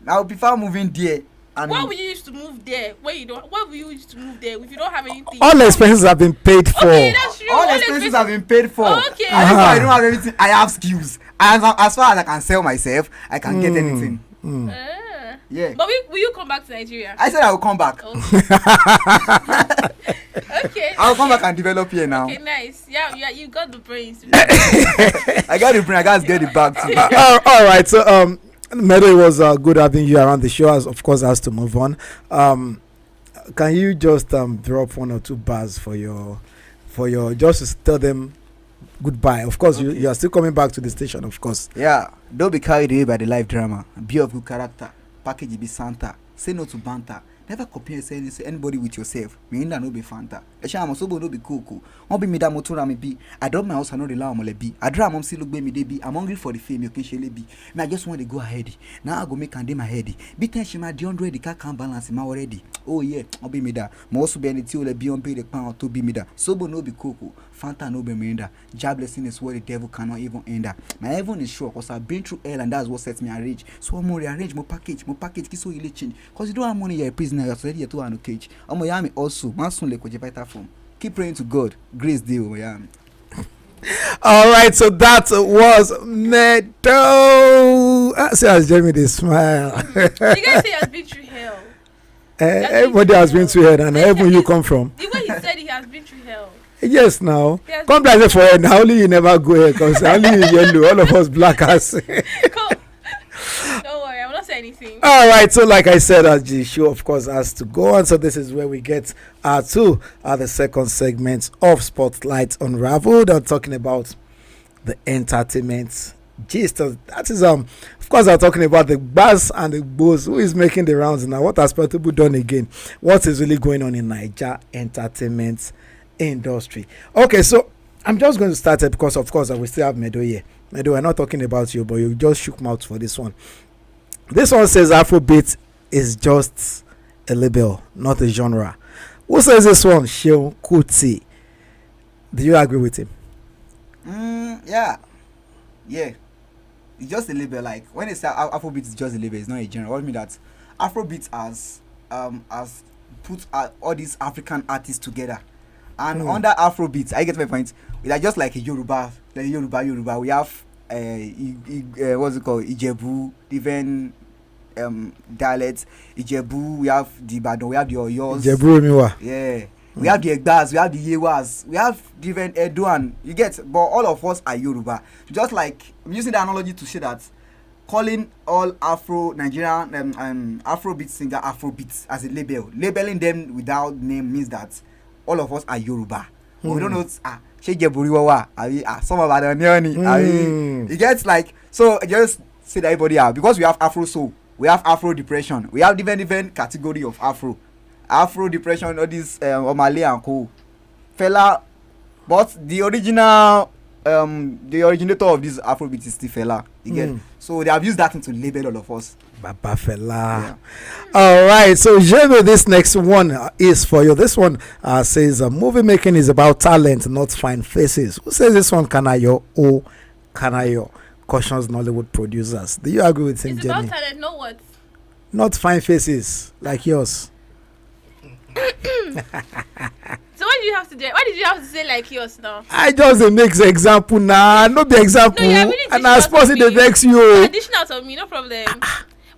Now prefer moving there. Why would you use to move there? Why would you use to move there if you don't have anything? All expenses have been paid for. Okay, that's true. All expenses have been paid for. Okay. And if I don't have anything, I have skills. As far as I can sell myself, I can get anything. Yeah. But will you come back to Nigeria? I said I will come back. Okay. I will come back and develop here now. Okay, nice. Yeah, you got the brains. I got the brain. I got to get it back too. All right. So Meadow, it was good having you around the show. As of course, has to move on. Can you just drop 1 or 2 bars for your just to tell them goodbye? Of course, you are still coming back to the station, of course. Yeah, don't be carried away by the life drama. Be of good character. Package be Santa. Say no to banter. Never compare anybody with yourself. Me inda no be Fanta. Esha am so no be cool. Won be me da motor am be. I drop my house and no rely on mole be. I drop mom see look be me dey be. I'm hungry for the fame you can shele be. Me I just want to go ahead. Now I go make and dey my head. Be ten she my 100 the car can balance him already. Oh yeah, I'll be me da. Mo also be anything ole be on pay the pound to be me da. Sobo no be cool. Fanta no be me inda. Job blessing is what the devil cannot even enter. My heaven is sure cause I've been through hell and that's what sets me a rage. So I'm more rearrange my package kiso ile change. Cause you don't have money you're a prisoner. You're already to an cage. Miami also. Man soon like vital form. Keep praying to God. Grace deal Miami. All right, so that was Meadow. See as Jemie they smile. You guys say he has been through hell. Everybody has been through hell, and wherever you come from. The way he said he has been through hell. Yes, now come back for it. Now only you never go here because only you yellow. All of us black ass. Don't worry, I will not say anything. All right, so like I said, the show of course has to go on. So this is where we get to the second segment of Spotlight Unravelled. I'm talking about the entertainment gist. That is of course I'm talking about the buzz and the buzz. Who is making the rounds now? What has people done again? What is really going on in Niger entertainment industry? Okay, so I'm just going to start it because of course I will still have Meadow here. Meadow, we're not talking about you, but you just shook mouth for this one. This one says Afrobeat is just a label, not a genre. Who says this one? Seun Kuti. Do you agree with him? Yeah. It's just a label. Like when it's Afrobeat, it's just a label. It's not a genre. What I mean that Afrobeat has put all these African artists together, and under Afrobeat, I get my point. We are just like a Yoruba, Yoruba. We have what's it called? Ijebu, different dialects. Ijebu. We have the Ibadan. We have the Oyos. Ijebu Miwa. Yeah. We have the Egbas, we have the Yewas, we have different Edouan, you get, but all of us are Yoruba. Just like, I'm using the analogy to say that calling all Afro-Nigerian Afrobeat singer Afrobeats as a label, labeling them without name means that all of us are Yoruba. But we don't know, some of our it gets like, so just say that everybody are, because we have Afro Soul, we have Afro Depression, we have different category of Afro Depression, all this Omale and co. Fela, but the original the originator of this Afrobeat is still Fela. You get? So they have used that to label all of us. Baba Fela. Yeah. All right, so Jemie, this next one is for you. This one says movie making is about talent, not fine faces. Who says this one? Kanayo or Kanayo? Cautions Nollywood producers. Do you agree with him, Jemie? It's about talent, not what? Not fine faces like yours. So what did you have to do? Why did you have to say like yours now? I just make the example now. No be example. No, and I suppose it vex you. Addition out of me, no problem.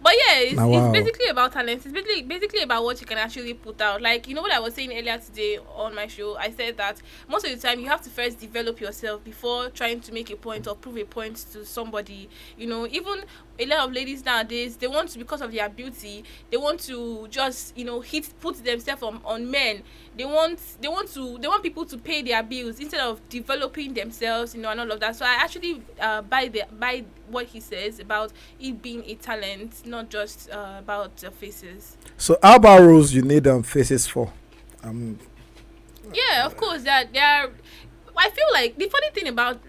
But yeah, it's basically about talent. It's basically about what you can actually put out. Like, you know what I was saying earlier today on my show? I said that most of the time you have to first develop yourself before trying to make a point or prove a point to somebody. You know, even a lot of ladies nowadays, they want to, because of their beauty, they want to just, you know, put themselves on men. They want people to pay their bills instead of developing themselves, you know, and all of that. So I actually buy what he says about it being a talent, not just about faces. So how about roles you need faces for? Yeah, of course. That there are. I feel like the funny thing about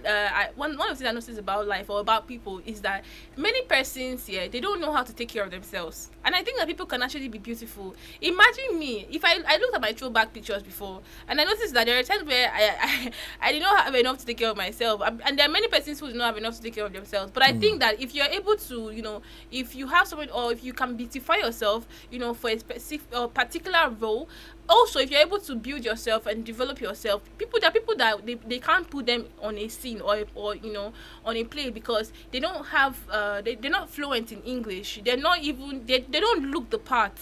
one of the things I notice about life or about people is that many persons here, they don't know how to take care of themselves, and I think that people can actually be beautiful. Imagine me if I looked at my throwback pictures before, and I noticed that there are times where I did not have enough to take care of myself, and there are many persons who do not have enough to take care of themselves. But I think that if you're able to, you know, if you have someone, or if you can beautify yourself, you know, for a specific or particular role. Also, if you're able to build yourself and develop yourself, there are people that they can't put them on a scene or you know, on a play because they don't have they're not fluent in English. They're not even they don't look the part.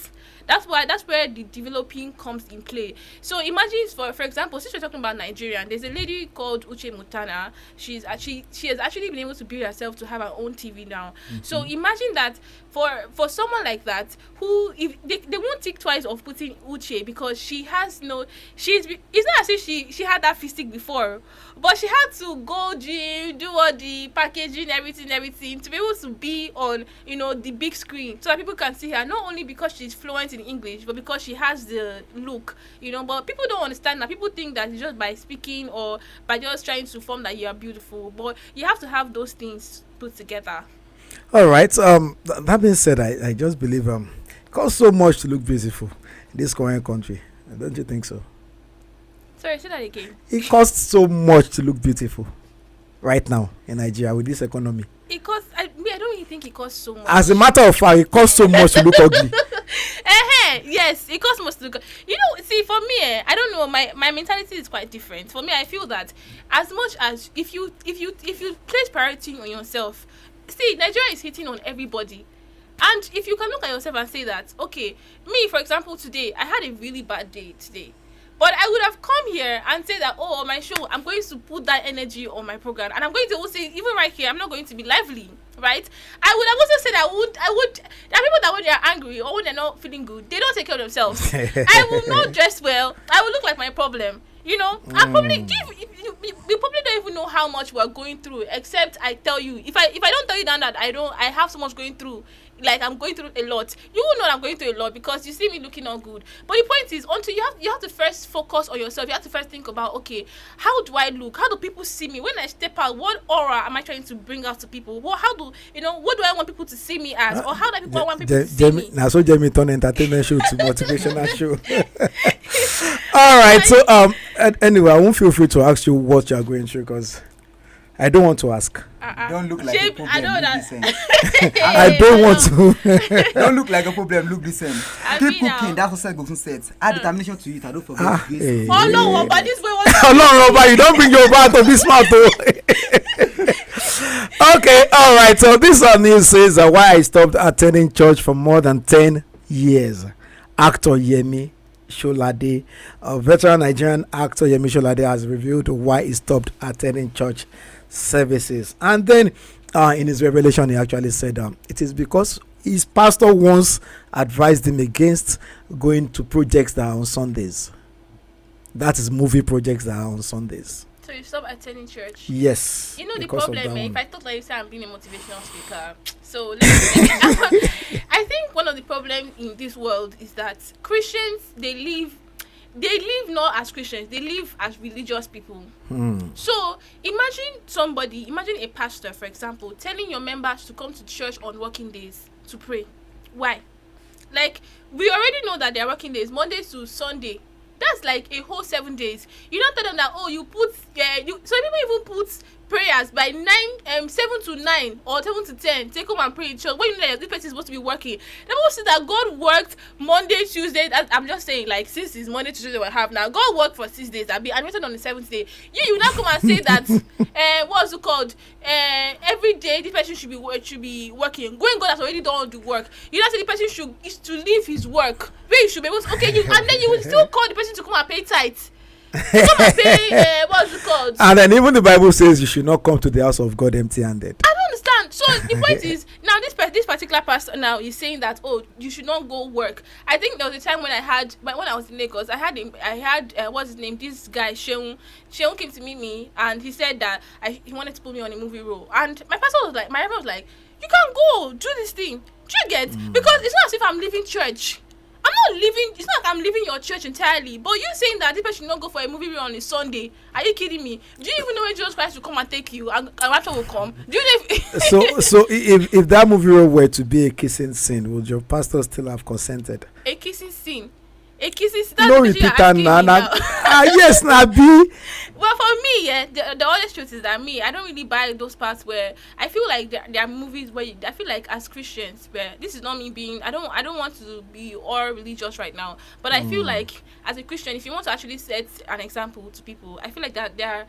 That's where the developing comes in play. So imagine, for example, since we're talking about Nigeria, there's a lady called Uche Mutana. She has actually been able to build herself to have her own TV now. So imagine that for someone like that, who if they won't think twice of putting Uche, because she has no, it's not as if she had that physique before, but she had to go gym, do all the packaging, everything to be able to be on, you know, the big screen so that people can see her, not only because she's fluent in English, but because she has the look, you know. But people don't understand that. People think that it's just by speaking or by just trying to form that you are beautiful, but you have to have those things put together. All right. That being said, I just believe it costs so much to look beautiful in this current country. Don't you think so? Sorry, say that again. It costs so much to look beautiful right now in Nigeria with this economy. It costs. I don't really think it costs so much. As a matter of fact, it costs so much to look ugly. Yes, it costs much to look. You know, see, for me, I don't know. My mentality is quite different. For me, I feel that as much as if you place priority on yourself, see, Nigeria is hitting on everybody. And if you can look at yourself and say that, okay, me, for example, today, I had a really bad day today. But I would have come here and said that, on my show, I'm going to put that energy on my program. And I'm going to also say, even right here, I'm not going to be lively, right? I would have also said I would, there are people that when they're angry or when they're not feeling good, they don't take care of themselves. I will not dress well. I will look like my problem. You know, I probably you probably don't even know how much we're going through, except I tell you. If I don't tell you that I have so much going through, like I'm going through a lot, you will know I'm going through a lot because you see me looking all good. But the point is, until you have to first focus on yourself. You have to first think about, okay, how do I look? How do people see me when I step out? What aura am I trying to bring out to people? What do I want people to see me as, or how do people want people to see me? Now, so Jemie turn entertainment show to motivational show. All right, so anyway, I won't feel free to ask you what you are going through because I don't want to ask. Don't look like a problem. I know look that. decent. I don't want to. Don't look like a problem. Look decent. Keep mean, cooking. That's what Seth Gokun said. Add determination to it. I don't forget this. Hey. Oh no, but this way was. Hello, Robert. You don't bring your back to this mouth. Okay, all right. So this news says why I stopped attending church for more than 10 years. Actor Yemi Sholade, a veteran Nigerian actor Yemi Sholade, has revealed why he stopped attending church services. And then in his revelation, he actually said it is because his pastor once advised him against going to projects that are on Sundays. That is movie projects that are on Sundays. So you stop attending church? Yes. You know the because of problem, that if one. I thought like you said I'm being a motivational speaker. So I think one of the problems in this world is that Christians they live not as Christians, they live as religious people. So imagine a pastor, for example, telling your members to come to church on working days to pray. Why? Like, we already know that they are working days, Monday to Sunday. That's like a whole 7 days. You don't tell them that, you put some people even put prayers by 7 to 9 or 7 to 10. Take home and pray in church. When you know that this person is supposed to be working. They will see that God worked Monday, Tuesday. I'm just saying, like, since it's Monday, Tuesday we have now, God worked for 6 days. I'll be anointed on the 7th day. You now come and say that what's it called? Every day this person should be working. When God has already done all the work, you now say the person is to leave his work. Where you should be able to, and then you will still call the person to come and pay tithes. Come and pay what's it called? And then even the Bible says you should not come to the house of God empty-handed. I don't understand. So the point is, now this particular pastor now is saying that you should not go work. I think there was a time when I was in Lagos, I had what's his name? This guy Sheung came to meet me and he said that he wanted to put me on a movie role. And my reverend was like, you can't go do this thing. Do you get? Because it's not as if I'm leaving church. I'm not leaving. It's not like I'm leaving your church entirely. But you saying that this person should not go for a movie reel on a Sunday? Are you kidding me? Do you even know when Jesus Christ will come and take you and after will come? Do you know? So if that movie role were to be a kissing scene, would your pastor still have consented? A kissing scene. A kissing scene. That's No what you're repeater, asking me now. yes, Nabi. Well, for me, yeah, the honest truth is that I don't really buy those parts where I feel like there are movies where I feel like as Christians, where this is not me being, I don't want to be all religious right now, but I feel like as a Christian, if you want to actually set an example to people, I feel like that there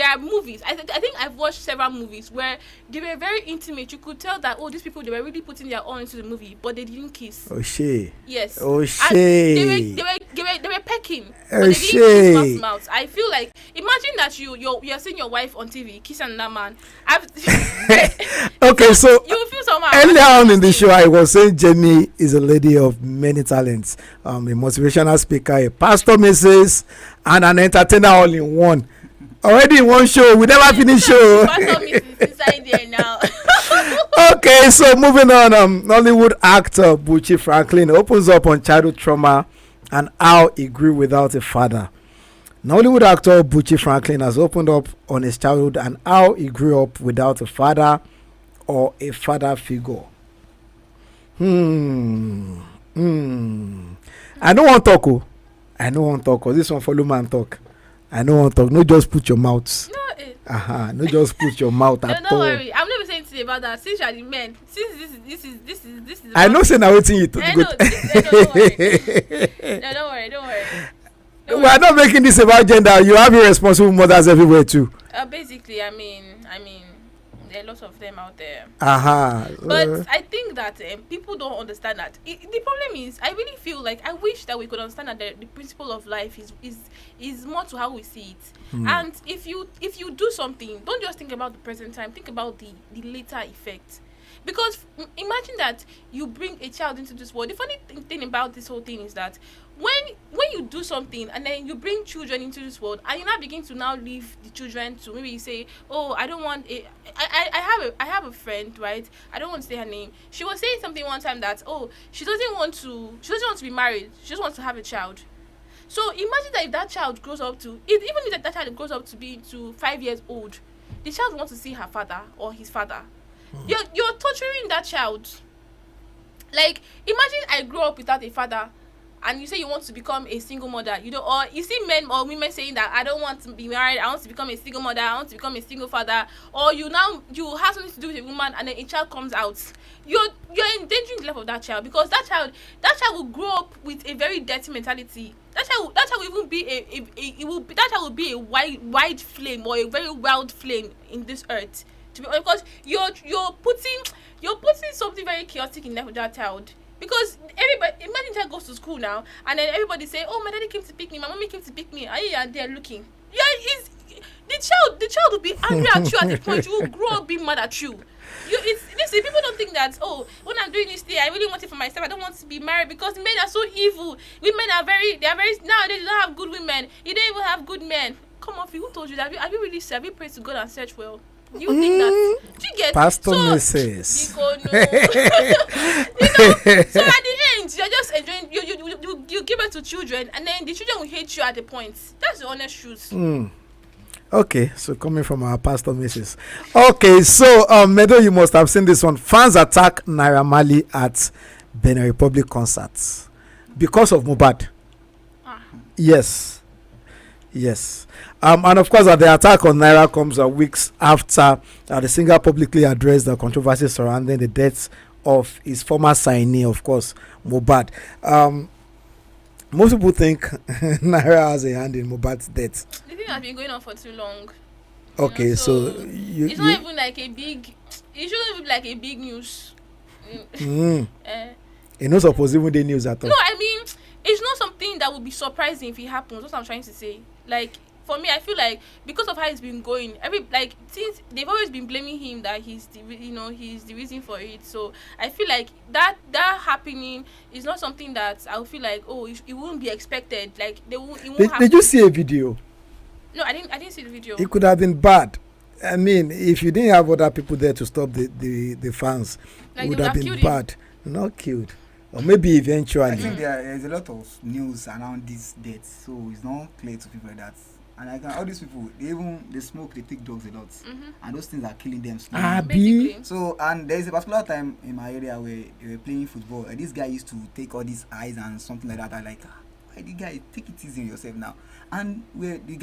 are movies. I think I've watched several movies where they were very intimate. You could tell that these people, they were really putting their all into the movie, but they didn't kiss. Oh shit. Yes. Oh shit. They were pecking, but they didn't kiss mouth. I feel like, imagine that you're seeing your wife on TV kissing another man. Okay, so you will feel somehow. earlier on in the show, I was saying Jemie is a lady of many talents. A motivational speaker, a pastor, Mrs., and an entertainer all in one. Already in one show, we never finish show. Pastor Mrs. inside there now. Okay, so moving on, Nollywood actor Buchi Franklin opens up on childhood trauma and how he grew without a father. Nollywood actor Buchi Franklin has opened up on his childhood and how he grew up without a father or a father figure. I don't want to talk. I don't want to talk. This one follow man talk. I don't want to talk. No, just put your mouth. No, just put your mouth at don't all. worry. I'm never saying today about that. Since you are the men, since this is. I know say now waiting you to I go. No, don't worry. Don't worry. We are not making this about gender. You have irresponsible mothers everywhere too. Basically, I mean, there are lots of them out there. But I think that people don't understand that. The problem is, I really feel like I wish that we could understand that the principle of life is more to how we see it. And if you do something, don't just think about the present time. Think about the later effect. Because imagine that you bring a child into this world. The funny thing about this whole thing is that when you do something and then you bring children into this world and you now begin to now leave the children to, maybe you say, I don't want I have a friend, right? I don't want to say her name. She was saying something one time that she doesn't want to be married. She just wants to have a child. So imagine that if that child grows up to, even if that child grows up to be 5 years old, the child wants to see her father or his father. You're torturing that child. Like, imagine I grew up without a father and you say you want to become a single mother, you know, or you see men or women saying that I don't want to be married, I want to become a single mother, I want to become a single father, or you have something to do with a woman and then a child comes out, you're endangering the life of that child, because that child will grow up with a very dirty mentality. That child will even be that child will be a wide flame, or a very wild flame in this earth. Because you're putting something very chaotic in the life of that child. Because everybody, imagine child goes to school now, and then everybody say, "Oh, my daddy came to pick me, my mommy came to pick me," and you are there looking. Yeah, the child will be angry at you at the point you will grow up being mad at you. Listen, people don't think that, oh, when I'm doing this thing, I really want it for myself. I don't want to be married, because men are so evil. Women are very nowadays. You don't have good women. You don't even have good men. Come on, who told you that? Have you really have you prayed to God and search well? You think that? Do you get Pastor so, Mrs. No. So at the end, you're just enjoying. You give it to children, and then the children will hate you at the point. That's the honest truth. Okay, so coming from our Pastor Mrs. Okay, so Meadow, you must have seen this one. Fans attack Naira Marley at Benin Republic concerts because of Mohbad. Yes. And of course, the attack on Naira comes weeks after the singer publicly addressed the controversy surrounding the death of his former signee, of course, Mohbad. Most people think Naira has a hand in Mohbad's death. The thing has been going on for too long. Okay, you know, so it's not even like a big. It shouldn't even be like a big news. It's not supposed even the news at all. No, I mean, it's not something that would be surprising if it happens. That's what I'm trying to say. Like, for me, I feel like because of how it's been going, since they've always been blaming him that he's the reason for it. So I feel like that happening is not something that I would feel like, oh, it wouldn't be expected. Like it won't happen. Did you see a video? No, I didn't see the video. It could have been bad. I mean, if you didn't have other people there to stop the fans, Like, it would have been bad. Not killed. Or maybe eventually. I think there's a lot of news around this death, so it's not clear to people that. And all these people, they smoke, they take drugs a lot, and those things are killing them slowly. So, and there's a particular time in my area where they were playing football, and this guy used to take all these eyes and something like that. I like, why the guy take it easy on yourself now? And where they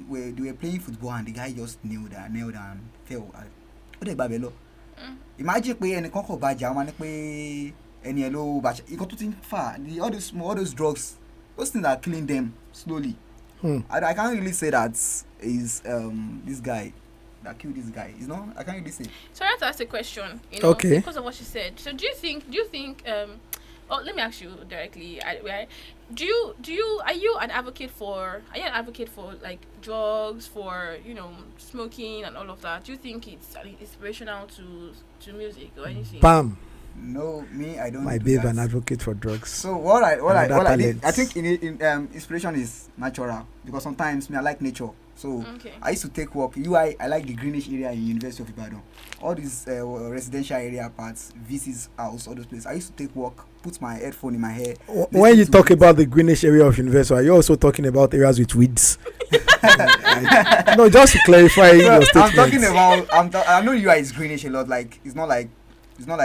were playing football, and the guy just knelt and fell. What the Babelo? Imagine pé ẹni kan kò bá jà wọ́n ní pé ẹni ẹ ló bá ikọ̀ tó ti ń fà all those drugs, those things are killing them slowly. I can't really say that is this guy that killed this guy. I can't really say. So I have to ask a question, okay, because of what she said. So do you think let me ask you directly. Are you an advocate for like drugs, for smoking and all of that? Do you think it's inspirational to music or anything? Bam. No, me, I don't. My babe, an advocate for drugs. So what I did, I think in inspiration is natural, because sometimes I like nature. So I used to take walk. I like the greenish area in University of Ibadan. All these residential area parts, VC's house, all those places. I used to take walk, put my headphone in my hair. When you talk about the greenish area of University, are you also talking about areas with weeds? No, just to clarify your statement. I'm talking about. I know UI is greenish a lot. Like it's not like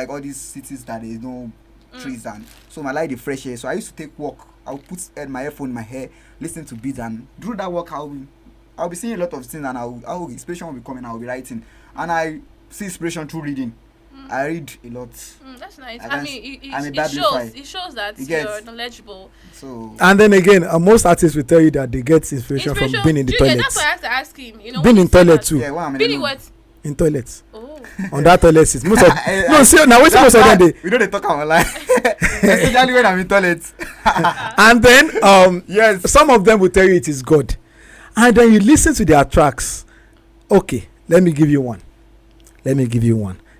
all these cities that there's no trees, and so I like the fresh air. So I used to take walk. I'll put my earphone in my hair, listen to beats, and through that walk I'll be seeing a lot of things, and inspiration will be coming. I'll be writing, and I see inspiration through reading. I read a lot. That's nice. It shows that you're knowledgeable. So, and then again, most artists will tell you that they get inspiration from being in the toilet. That's why I have to ask him. Being in toilet too. Yeah, being in what? In toilets. Oh. On that toilet seat. Most of now most of them they talk online. Especially when I'm in toilet. And then yes, some of them will tell you it is God. And then you listen to their tracks. Okay, let me give you one.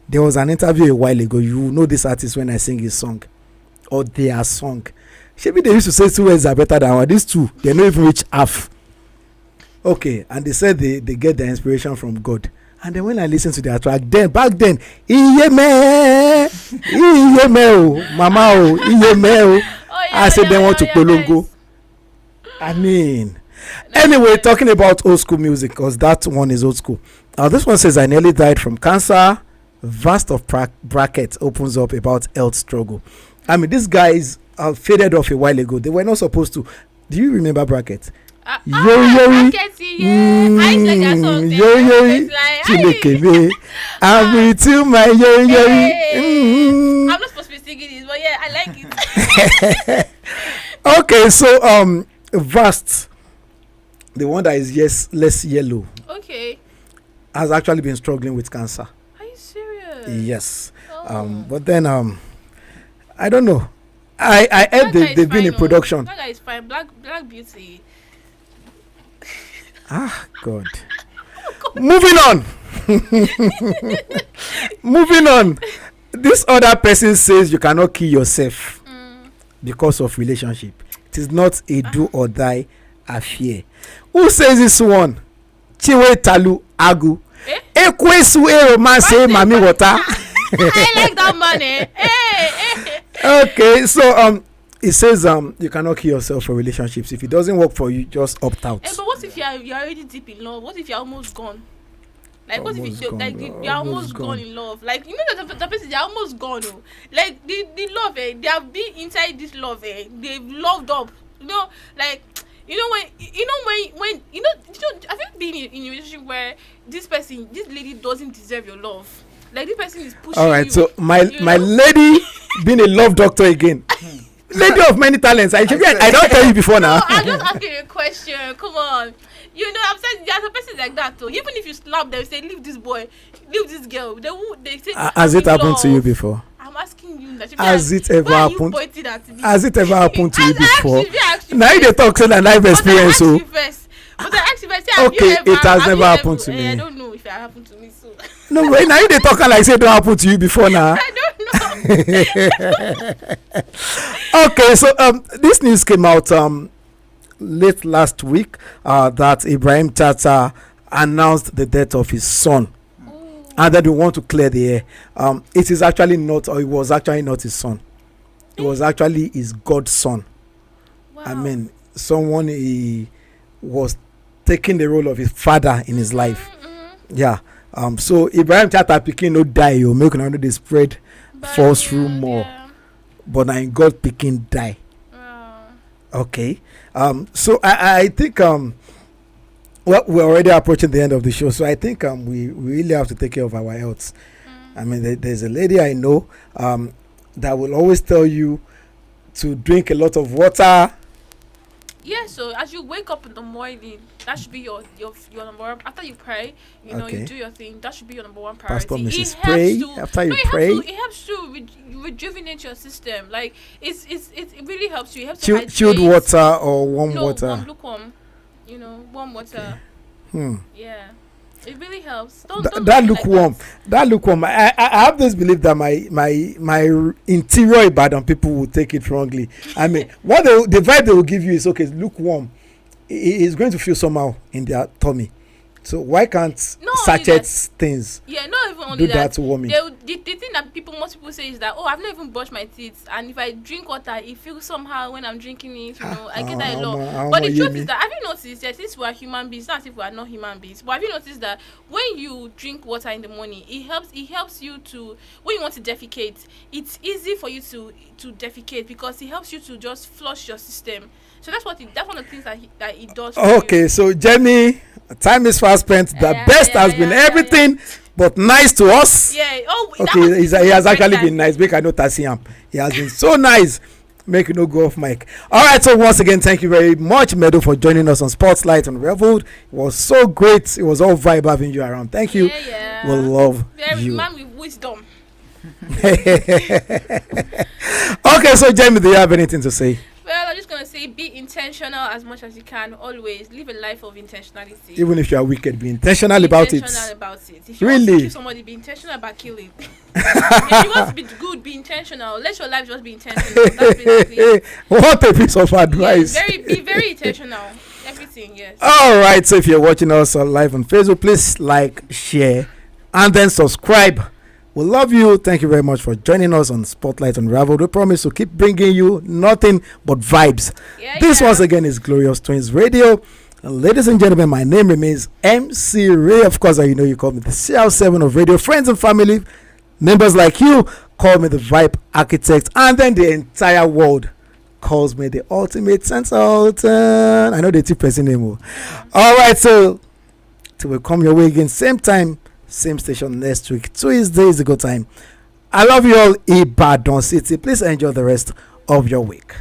There was an interview a while ago. You know this artist when I sing his song or their song. Maybe they used to say 2 words are better than one. These two, they don't even reach half. Okay, and they said they get their inspiration from God. And then when I listen to their track, back then, Iyeme mama Iyeme I said they want to polongo. I mean, anyway, talking about old school music, because that one is old school. This one says I nearly died from cancer. Vast of bracket opens up about health struggle. I mean, this guy is faded off a while ago. They were not supposed to. Do you remember Bracket? I can see, yeah. I used to like that song. Yori, Chineke me. I'm with you, my Yori. I'm not supposed to be singing this, but yeah, I like it. Okay, so Vast, the one that is less yellow, Okay. has actually been struggling with cancer. Are you serious? Yes. Oh. But then I don't know. I heard they've been in production. That guy is fine. Black Beauty. Ah, God. Moving on. Moving on. This other person says you cannot kill yourself because of relationship. It is not a do or die affair. Who says this one? Chiwe Talu Agu. Ekwesu romance mami water. I like that money. Okay, so it says you cannot kill yourself for relationships. If it doesn't work for you, just opt out. But what if you're already deep in love? What if you're almost gone? Like what if you're almost gone in love? Like you know that the person they're almost gone. Oh. Like the love, they have been inside this love. They've loved up. You know, like when have you been in a relationship where this lady doesn't deserve your love? Like this person is pushing. All right, you, so my lady being a love doctor again. Lady of many talents. I don't tell you before now. No, I'm just asking you a question. Come on. You know, I'm saying there's a person like that too. Even if you slap them, say leave this boy, leave this girl. They say. Has it happened to you before? I'm asking you that. Has it ever happened? Has it ever happened to you before? Now you talk so that life experience. So. But I actually say, okay, it has never happened to me. I don't know if it happened to me. So. No way. Now you they talk like say it don't happen to you before now. I don't know. Okay, so this news came out late last week that Ibrahim Tata announced the death of his son. And that they want to clear the air. It is actually not, or it was actually not his son. It was actually his godson. Wow. I mean, someone he was taking the role of his father in his life. Yeah. So Ibrahim Tata Pikin no die, you make another they spread false rumor. Yeah. But now God Pikin die. Wow. Okay. So I think well, we're already approaching the end of the show, so I think we really have to take care of our health. I mean, there's a lady I know that will always tell you to drink a lot of water. Yeah, so as you wake up in the morning, that should be your number one. After you pray, you do your thing. That should be your number one priority. Pastor Mrs. Pray after you pray. It helps to rejuvenate your system. Like it really helps you. It helps to chilled water or warm water. Lukewarm. Warm water. Okay. Yeah. It really helps. That lukewarm. That lukewarm. I have this belief that my interior Ibadan people will take it wrongly. I mean, the vibe they will give you is okay. Lukewarm. It's going to feel somehow in their tummy. So why can't sachets things? Yeah, not even only do that to warming. The thing that most people say is that I've not even brushed my teeth, and if I drink water, it feels somehow when I'm drinking it. I get that a lot. But the truth is that have you noticed that since we are human beings, not as if we are not human beings, but have you noticed that when you drink water in the morning, it helps you to when you want to defecate, it's easy for you to defecate because it helps you to just flush your system. So that's one of the things that it does. Okay, so Jenny, time is fast spent. The best has been everything, but nice to us. Yeah. Okay, he has actually been nice. Make I not see him. He has been so nice. Make you no go off mic. All right. So once again, thank you very much, Meadow, for joining us on Spotlight on Unravelled. It was so great. It was all vibe having you around. Thank you. Yeah. We'll love you. Man with wisdom. Okay. So Jamie, do you have anything to say? Well, I'm just going to say be intentional as much as you can. Always live a life of intentionality. Even if you are wicked, be intentional about it. If you want to kill somebody, be intentional about killing. If you want to be good, be intentional. Let your life just be intentional. That's basically what a piece of advice. Yeah, be very intentional. Everything, yes. All right. So if you're watching us live on Facebook, please like, share, and then subscribe. We love you. Thank you very much for joining us on Spotlight Unravelled. We promise to keep bringing you nothing but vibes. This once again is Glorious Twins Radio. Ladies and gentlemen, my name remains MC Ray. Of course, you call me the CR7 of radio. Friends and family members like you call me the Vibe Architect, and then the entire world calls me the ultimate consultant. I know the two person name. All right, so till we come your way again, same time, same station next week. Tuesday is a good time. I love you all, Ibadan City. Please enjoy the rest of your week.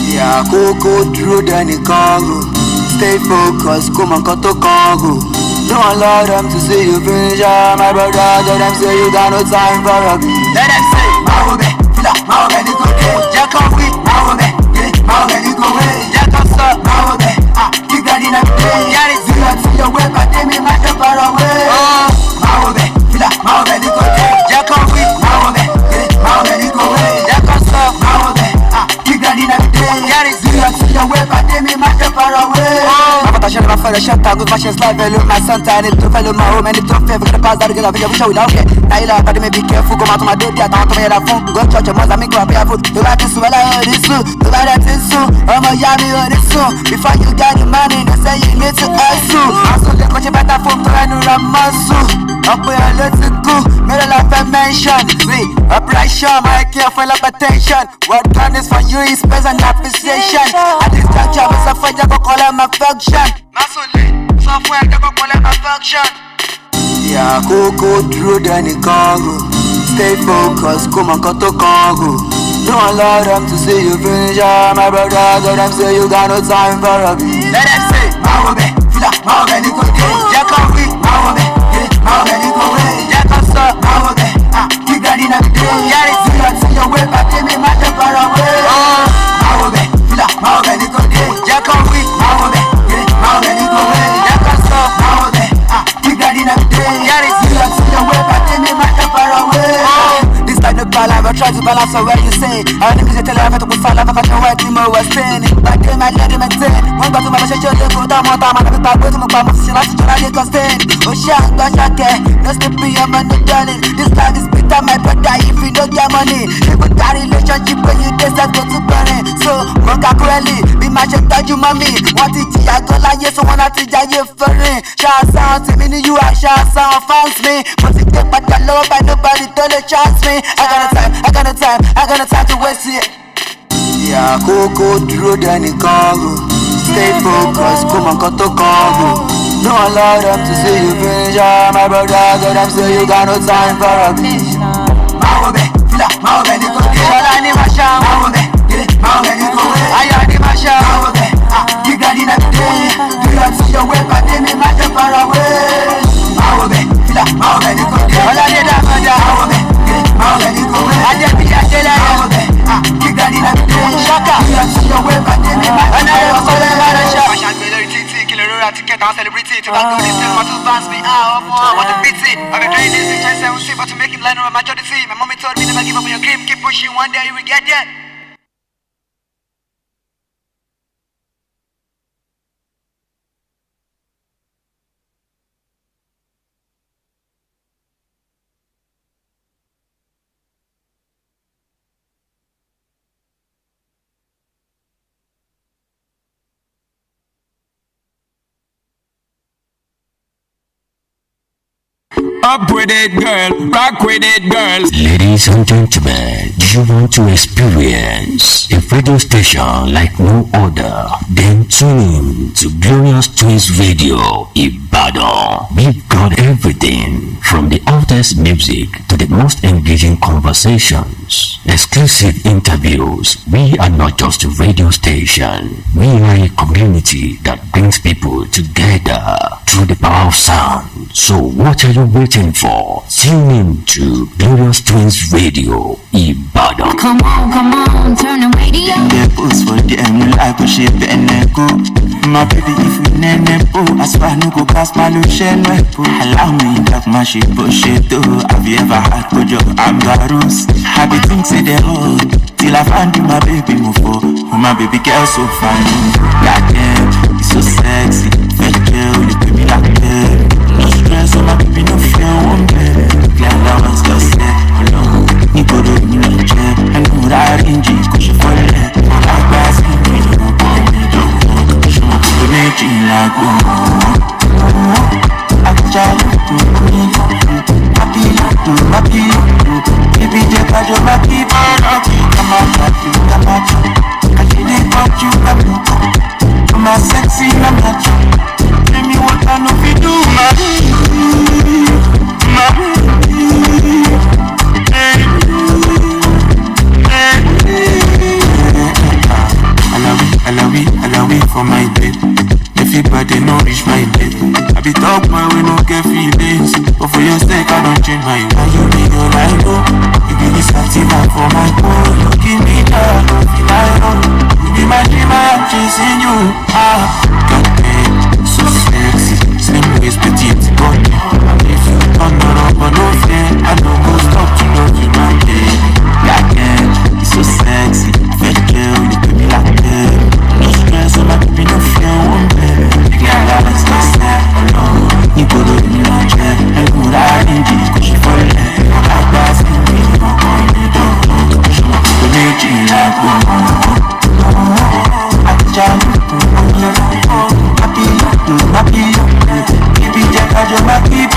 Yeah, Coco drew Danny Congo. Stay focused, come on, cut to Congo. Don't allow them to see you finish. My brother, let them say you got no time for a beat. Let them say, Mahobe, Fila, Mahobe, Nico, Jack on week, Mahobe, Mahobe, Nico, Jack on stop, Mahobe, you got in a day. Yeah, it's you, I see your way, but they may matter far away. Mahobe, Fila, Mahobe, Nico, Jack on week, Mahobe, Mahobe, Nico, Jack on stop, Mahobe, you got in a day. Yeah, it's you, I see your way, but they may matter far away. I should have a shot with my chest life. Look, my son, I need to follow my home and it's tough. We're gonna pass that together. We show without it. Naila, but may be careful. Come out to my day. I don't come here. I phone. Go church. Must make up your food. The right is well. I heard it soon. The right is soon. I'm a yummy on it soon. Before you got the money, they say you need to hustle. I'm so good. Watch your better phone to run around muscle. Up where I let it go. Middle of a mention. See, operation. My care for attention. What done is for you is space and appreciation. At this juncture, I'm a fight. I go call him a function. Software that go call my function. Yeah, Coco drew Danny Congo. Stay focused, come on, cut to Congo. Don't allow them to see you finish. My brother, let them say you got no time for a beat. Let them say, Mahobe, Fila, Mahobe, Nico, Jack on week, Mahobe, Mahobe, Nico, Jack on stop, Mahobe, you got in a day. Yeah, it's you, I see your way, but they may matter far away. Mahobe, Fila, Mahobe, Nico, Jack on week, Mahobe. I try to balance on where you say. I need to tell you to put salad for your white more was standing. Back then I let him attend. One back to my show, you go down, I'm not going to my mouth, she likes to try to stand. Oh, shot, no sleeping, I'm no darling. This life is bitter, my brother, if you don't get money. If you got a relationship when you decide go to burn it. So, Moka Crowley, be my shit, you mommy. What did you go like yes, so when I teach you for it? Shout out to me, you are shout out, fans me. But if you but the love, by nobody don't chance me. I got no time to waste it. Yeah, Coco drew Danny Congo. Stay focused, come on, cut to Congo. Don't allow them to see you finish. My brother, let them say you got no time for a beat. Mahobe, Fila, Mahobe, Nico, Shalani Masha, Mahobe, Mahobe, Nico, Ayani Masha, Mahobe, you got in a day. Do you see your way, but they may matter far away. Mahobe, Fila, Mahobe, Nico, Shalani Masha, Mahobe. I just be a killer. You got it up there. Shaka. You see your way, but then I was all about a shot. I can't be there. Killer ticket. I'm celebrity. To go this thing, want to advance me. Want to beat it. I've been trying this. Trying to see, but to make it line on my majority. My mommy told me never give up on your dream. Keep pushing. One day you will get there. Up with it, girl. Rock with it, girl. Ladies and gentlemen, do you want to experience a radio station like no other? Then tune in to Glorious Twins Radio Ibadan. We've got everything from the hottest music to the most engaging conversations, exclusive interviews. We are not just a radio station. We are a community that brings people together through the power of sound. So what are you waiting for? Tune in to Glorious Twins Radio Ibadan. Come on, turn the radio. Pose for the like a shape and echo. My baby, if we nene po, I swear no go past my lotion. Allow me that my shit bullshit too. Have you ever had good job? I'm Garus. Happy things in the road till I find you, my baby move for. Oh, my baby girl so fine. Goddamn, you so sexy. Fat girl, you pay me like that. No stress, oh my baby, no fear, one baby. Glad I was just there. Hello, you go to me like that. I know that in G, cause you fall in. I'm passing me, you know, put me down. Show me like for my bed. Everybody know reach my bed. I be talk my way, no get feelings. But for your sake, I don't change my way. You be all I know. You be the sativa for my phone. You give me that, feel I know. You be my dream, I'm chasing you. Goddamn, so sexy. Slim waist, petite body. If you turn around, but no fear, I don't go stop to love you, my baby. Goddamn, so sexy. Fat girl, you put me like that. No stress, I'm not be no fear, one baby. Yeah, that's not sad. You go to the chair, and good I need you, cause you fall in love. I pass it, you don't go, you don't go. You make it like one. I jam, happy, keep it just as you make it.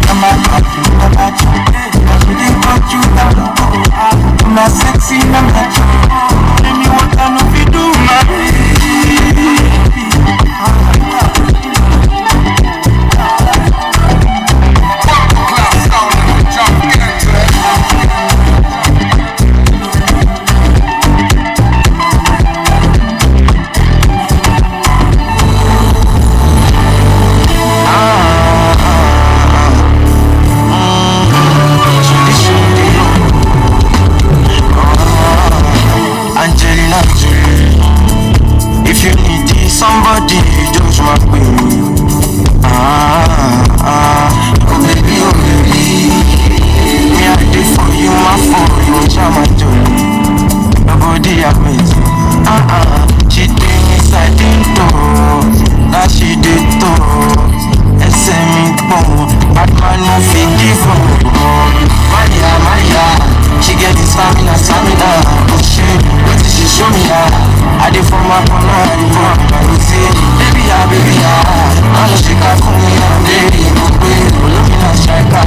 I'm a happy, I didn't got you down. I'm not sexy, I'm not you. Tell me what I know if you do, my baby. If you need somebody, just walk with me. Oh baby, me I did for you, my for you, jam and do. Nobody amazing. She did me side door. Now she did door. SM bon, bad man no fit give up. Maria, she get this stamina. Oh shit, what did she show me I did for my corner, I did for my routine. Baby, I know she got for me, I'm ready. Looking at striker,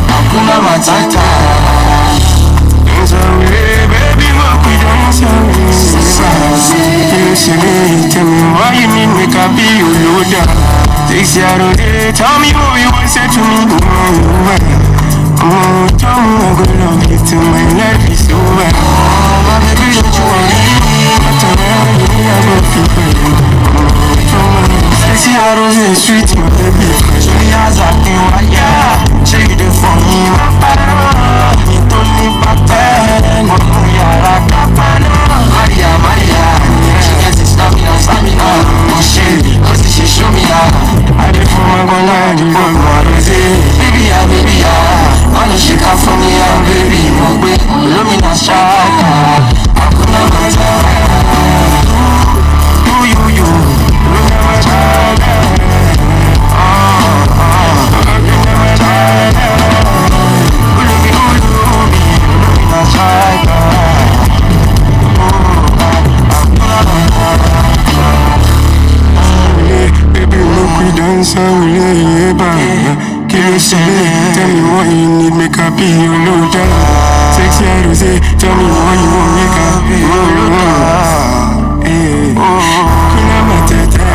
Hakuna Matata. Things are way, baby, what we don't say. Tell me why you need me, can be your loader. 6 years old, tell me what you want to say to me. Tell me I'm gonna love you till my life is over. My baby, don't you worry. But around me, I don't feel pain. Sexy arrows in the street, my baby. Show me as I can, yeah. Show you the for me, my partner. Me don't need pattern. But we are a capana. Maria. She gets it stamina. Oh shit, cause she show me I did for my gonna, I did for my rosé. Baby, I know she come for me, I'm baby, my way. Lumina shaka, Hakuna Matata. You, Lumina Matata. Hakuna Matata. Lumina shaka. Baby, look, we dance and we lay back. Can you say, tell me what you need, make up be your loader. Sexy rosé, tell me what you want, make up be your loader. Hey, Hakuna Matata.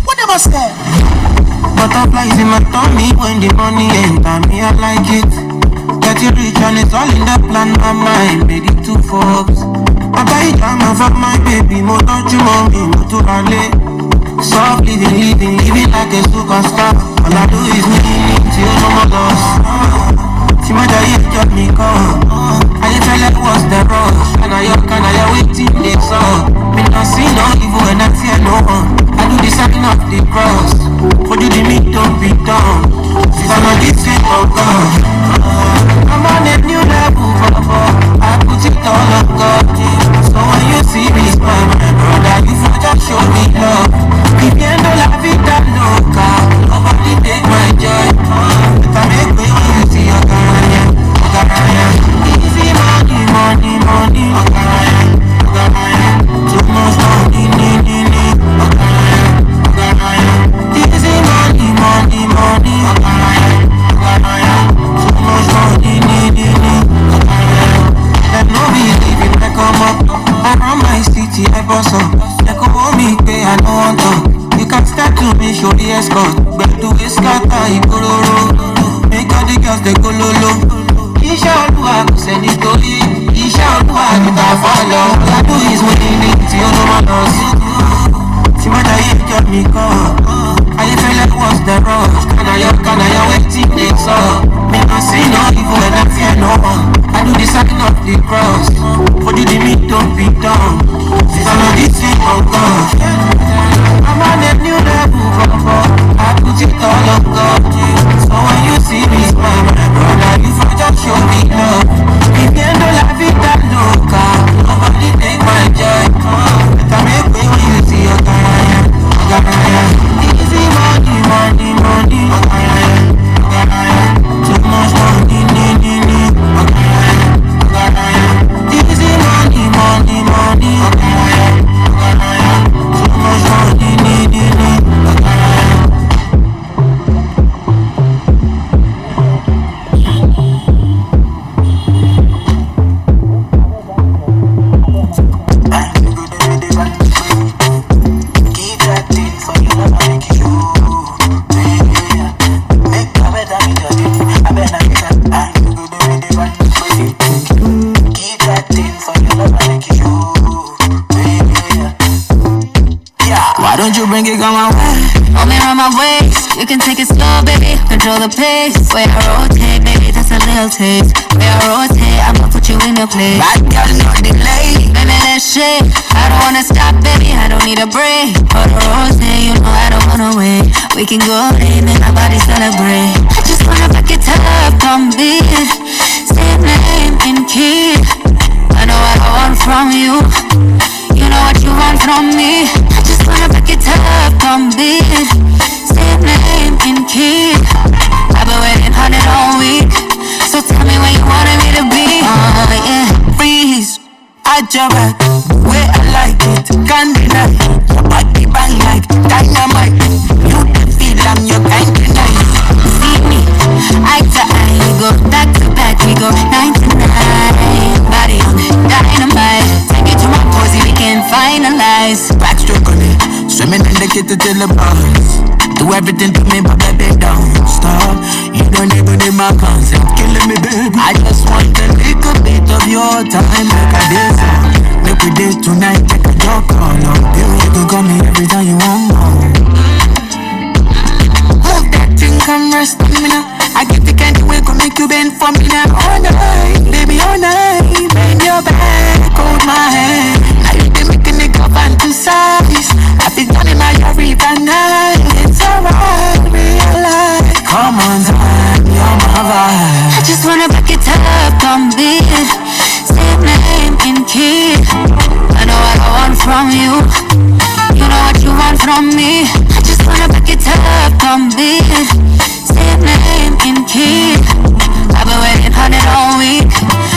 What am I saying? Butterflies in my tummy when the money enter me, I like it. Get it rich and it's all in the plan, my mind made it to Forbes. I buy it down for my baby, more don't you want me, more to rally. Soft living like a superstar. All I do is me, till no more loss. See my day, got me gone. I tell like what's the rush. Can I waiting they saw. Me not see no evil and I fear no one. I do the sign of the cross. For you the meat don't be done. Since I'm on this way of God, I'm on a new level, I put it all on God. So when you see me smile, brother, you for just show me love. Viviendo la vida loca, nobody take my joy. But I make way when you see your caranya. Easy money, too much money, easy money, too much money, Let no be living, I come up. Around my city, I boss up. They come home, me pay, I don't want to. You can start to me, show the escort. But to escort, I go. Make all the girls they go lolo. Iṣẹ́ Olúwa kò sẹ́ni tó yí. Iṣẹ́ Olúwa ni bá follow. All I do is winning tí ó ló máa lọ sí. Tí wọ́n dá yé jọ mi kàn. Ayéfẹ́lẹ́ was the rush. Kànáyà wetin dey sup. Me no see no evil and I fear no one. I do the sign of the cross. Fojú di mi don't be dumb. Since I know this thing on God. I'm on a new level from I put it all on God. So when you see me smile, my brother, you for just show me love. Viviendo la vida loca, nobody take my joy. Better make way when you see your time. Easy money, money, money. Too much money, easy money, money, money. Too much money, Why don't you bring it on my way? Hold me around my waist, you can take it slow, baby. Control the pace. Way I rotate, baby, that's a little taste. Way I rotate, I'ma put you in your place. Bad girl, no delay. Baby, let's shake. I don't wanna stop, baby, I don't need a break. For the rotate, you know I don't wanna wait. We can go late, make my body celebrate. I just wanna back it up, come big. Same name in key. I know what I want from you. You know what you want from me. I just wanna back it up, come big. Same name in key. I've been waiting on it all week. So tell me where you wanted me to be. Yeah. Freeze, at your back, the way I like it. Can't deny, your body bang like dynamite. You can feel I'm your kind of nice. See me, eye to eye, we go back to back, we go 9 to 9. Body on it, dynamite. Take it to my posy, we can finalize. Backstroke on it, swimming in the kitchen till the bars. Do everything to me, but baby don't stop. You don't even need my consent, killing me, baby. I just want a little bit of your time, like a desert. Make we date tonight, take a joke all on. You can call me every time you want more. Move that thing, come rest on me now. I get the candy way, come make you bend for me now. All night, baby, all night. Bend your back, hold my hand. Now you been making it go fantasize. I've been done in my river night. It's alright, realize. Come on, time, you're my vibe. I just wanna back it up, come big. Same name in key. I know what I want from you. You know what you want from me. I just wanna back it up, come big. Same name in key. I've been waiting on it all week.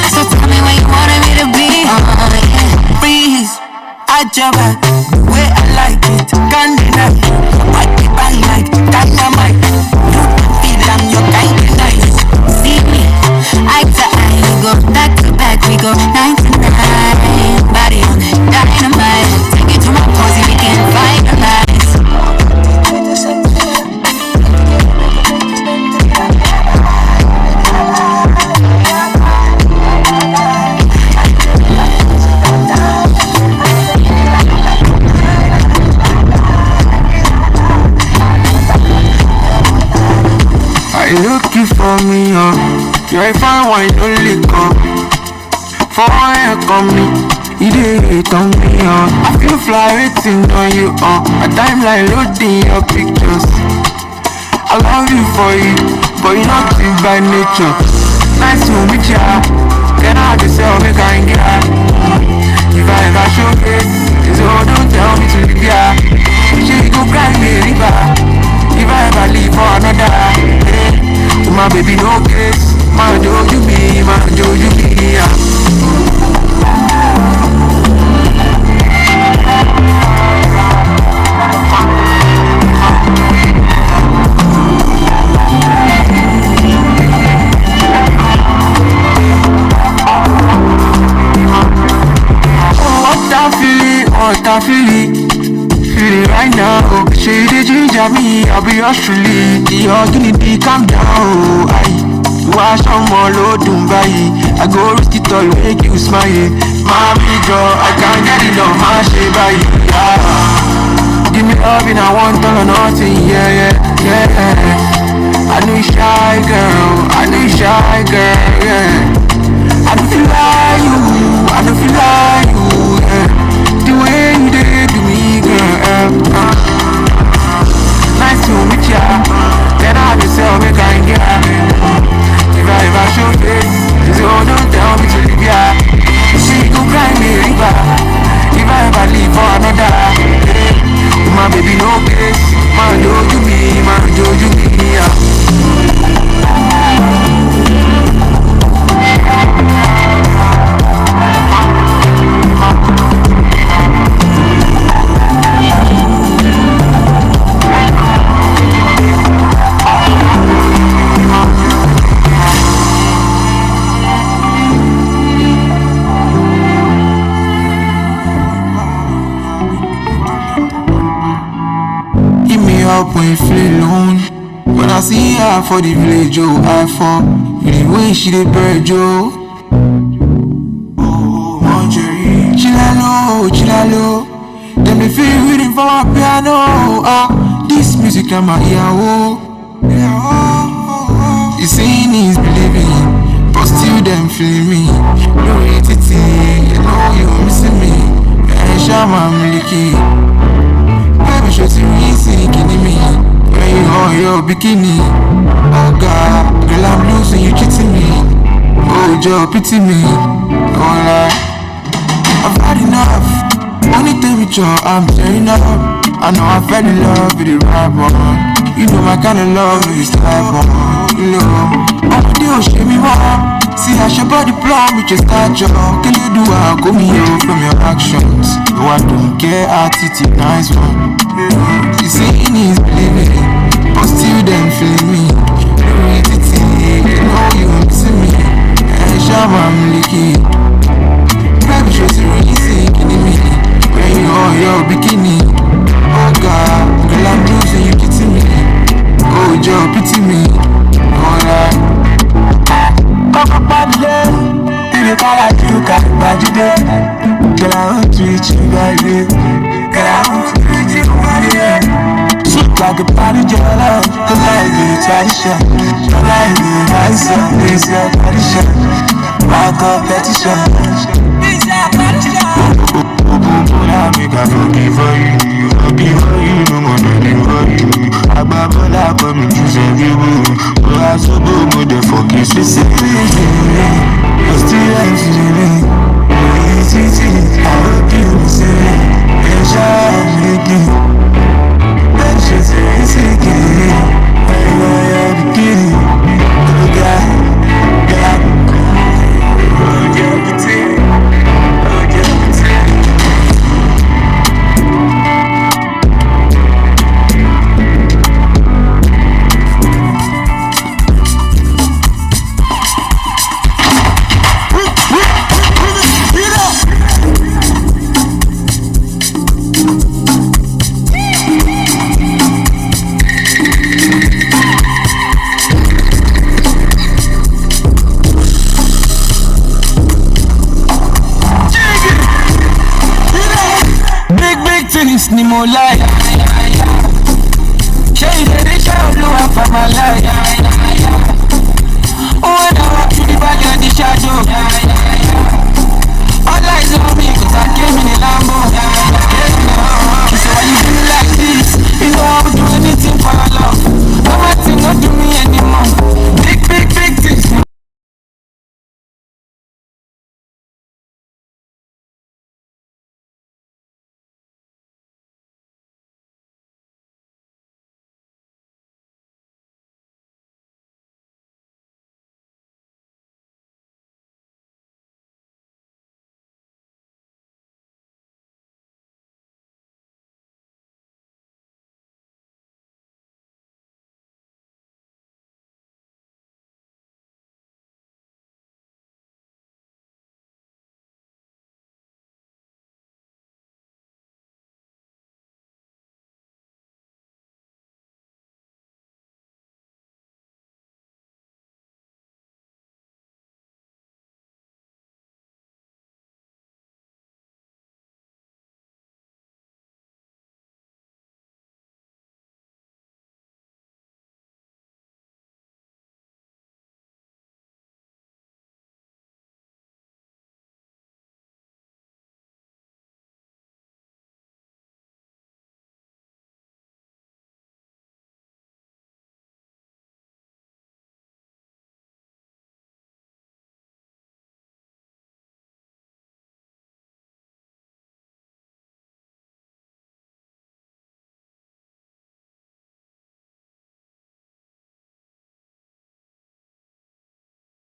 So tell me where you wanted me to be. Yeah. Freeze, at your back, the way I like it. Can't deny, your body bang like dynamite. You can feel I'm your kind of nice. See me, eye to eye, we go back to back, we go 9 to 9. Body on it, dynamite. Take it to my posy, we can finalize. Looking for me, you're a fine wine, only come. For I come me, you did hate on me, I feel fly waiting on you, a timeline loading your pictures. I love you for you, but you're not in by nature. Nice to meet ya, can I just say, make I get. If I ever show face, so don't tell me to leave ya. She go cry me a river. If I ever leave for another, my baby no case. My do you be, my do you be, yeah. What I feel it right now. She did ginger me, I'll be yours truly. The calm down, Wash on more load Dubai. I go risk it all, make you smile. Mommy girl, I can't get it on my shit by you. Yeah. Give me love and I want all or nothing. Yeah. I know you shy girl, yeah. I don't feel like you, yeah. The way you did to me, girl. Nice to meet ya. Then I just tell me kind yeah. If I show face, so don't tell me to leave ya. She go cry me river. If I ever leave for another, yeah. My baby no place. Man, do you me, yeah. Up when you feel alone. When I see her for the village, oh, I fall. The way she dey bird, oh. Chilalo. Then me feel reading for a piano. This music I'm a ear, oh. The saying is believing, but still them feeling me. No entity, you know you missing me. And Shama Miliki. Baby, show me sinking me. When you on your bikini. Oh God, girl, I'm losing, you cheating me. Oh, Joe, pity me. Oh, like, I've had enough. Only tell me, Joe, I'm tearing up. I know I fell in love with the right one. You know my kind of love is the right one. You know, I'm the deal, show me more. See how your body plumb with your stature. Can you do how go me out from your actions? No, I don't care, attitude, nice one. You saying is believing, but still them feeling me. No entity, you know you missing me. And Shama Miliki. Baby, just really sinking in me. When you on your bikini. Oh God, girl, I'm losing, you kidding me. Oh, Joe, pity me. Alright. Papa Padle, you call it you got budget. Girl, I want to reach you, baby. Girl, I want to reach you, baby. Sweet like a party girl, cause I do tradition. Cause I do nice, this your tradition. My competition. This your competition. I make a forgive for you, no more than for you. I babble like I'm in you. Oh, I so good, the fuck is this? You're still answering me. I hope you say, and shall make me. Let's just say it's again. I know you're beginning. Oh, God. Oh, yeah, ni mo láyà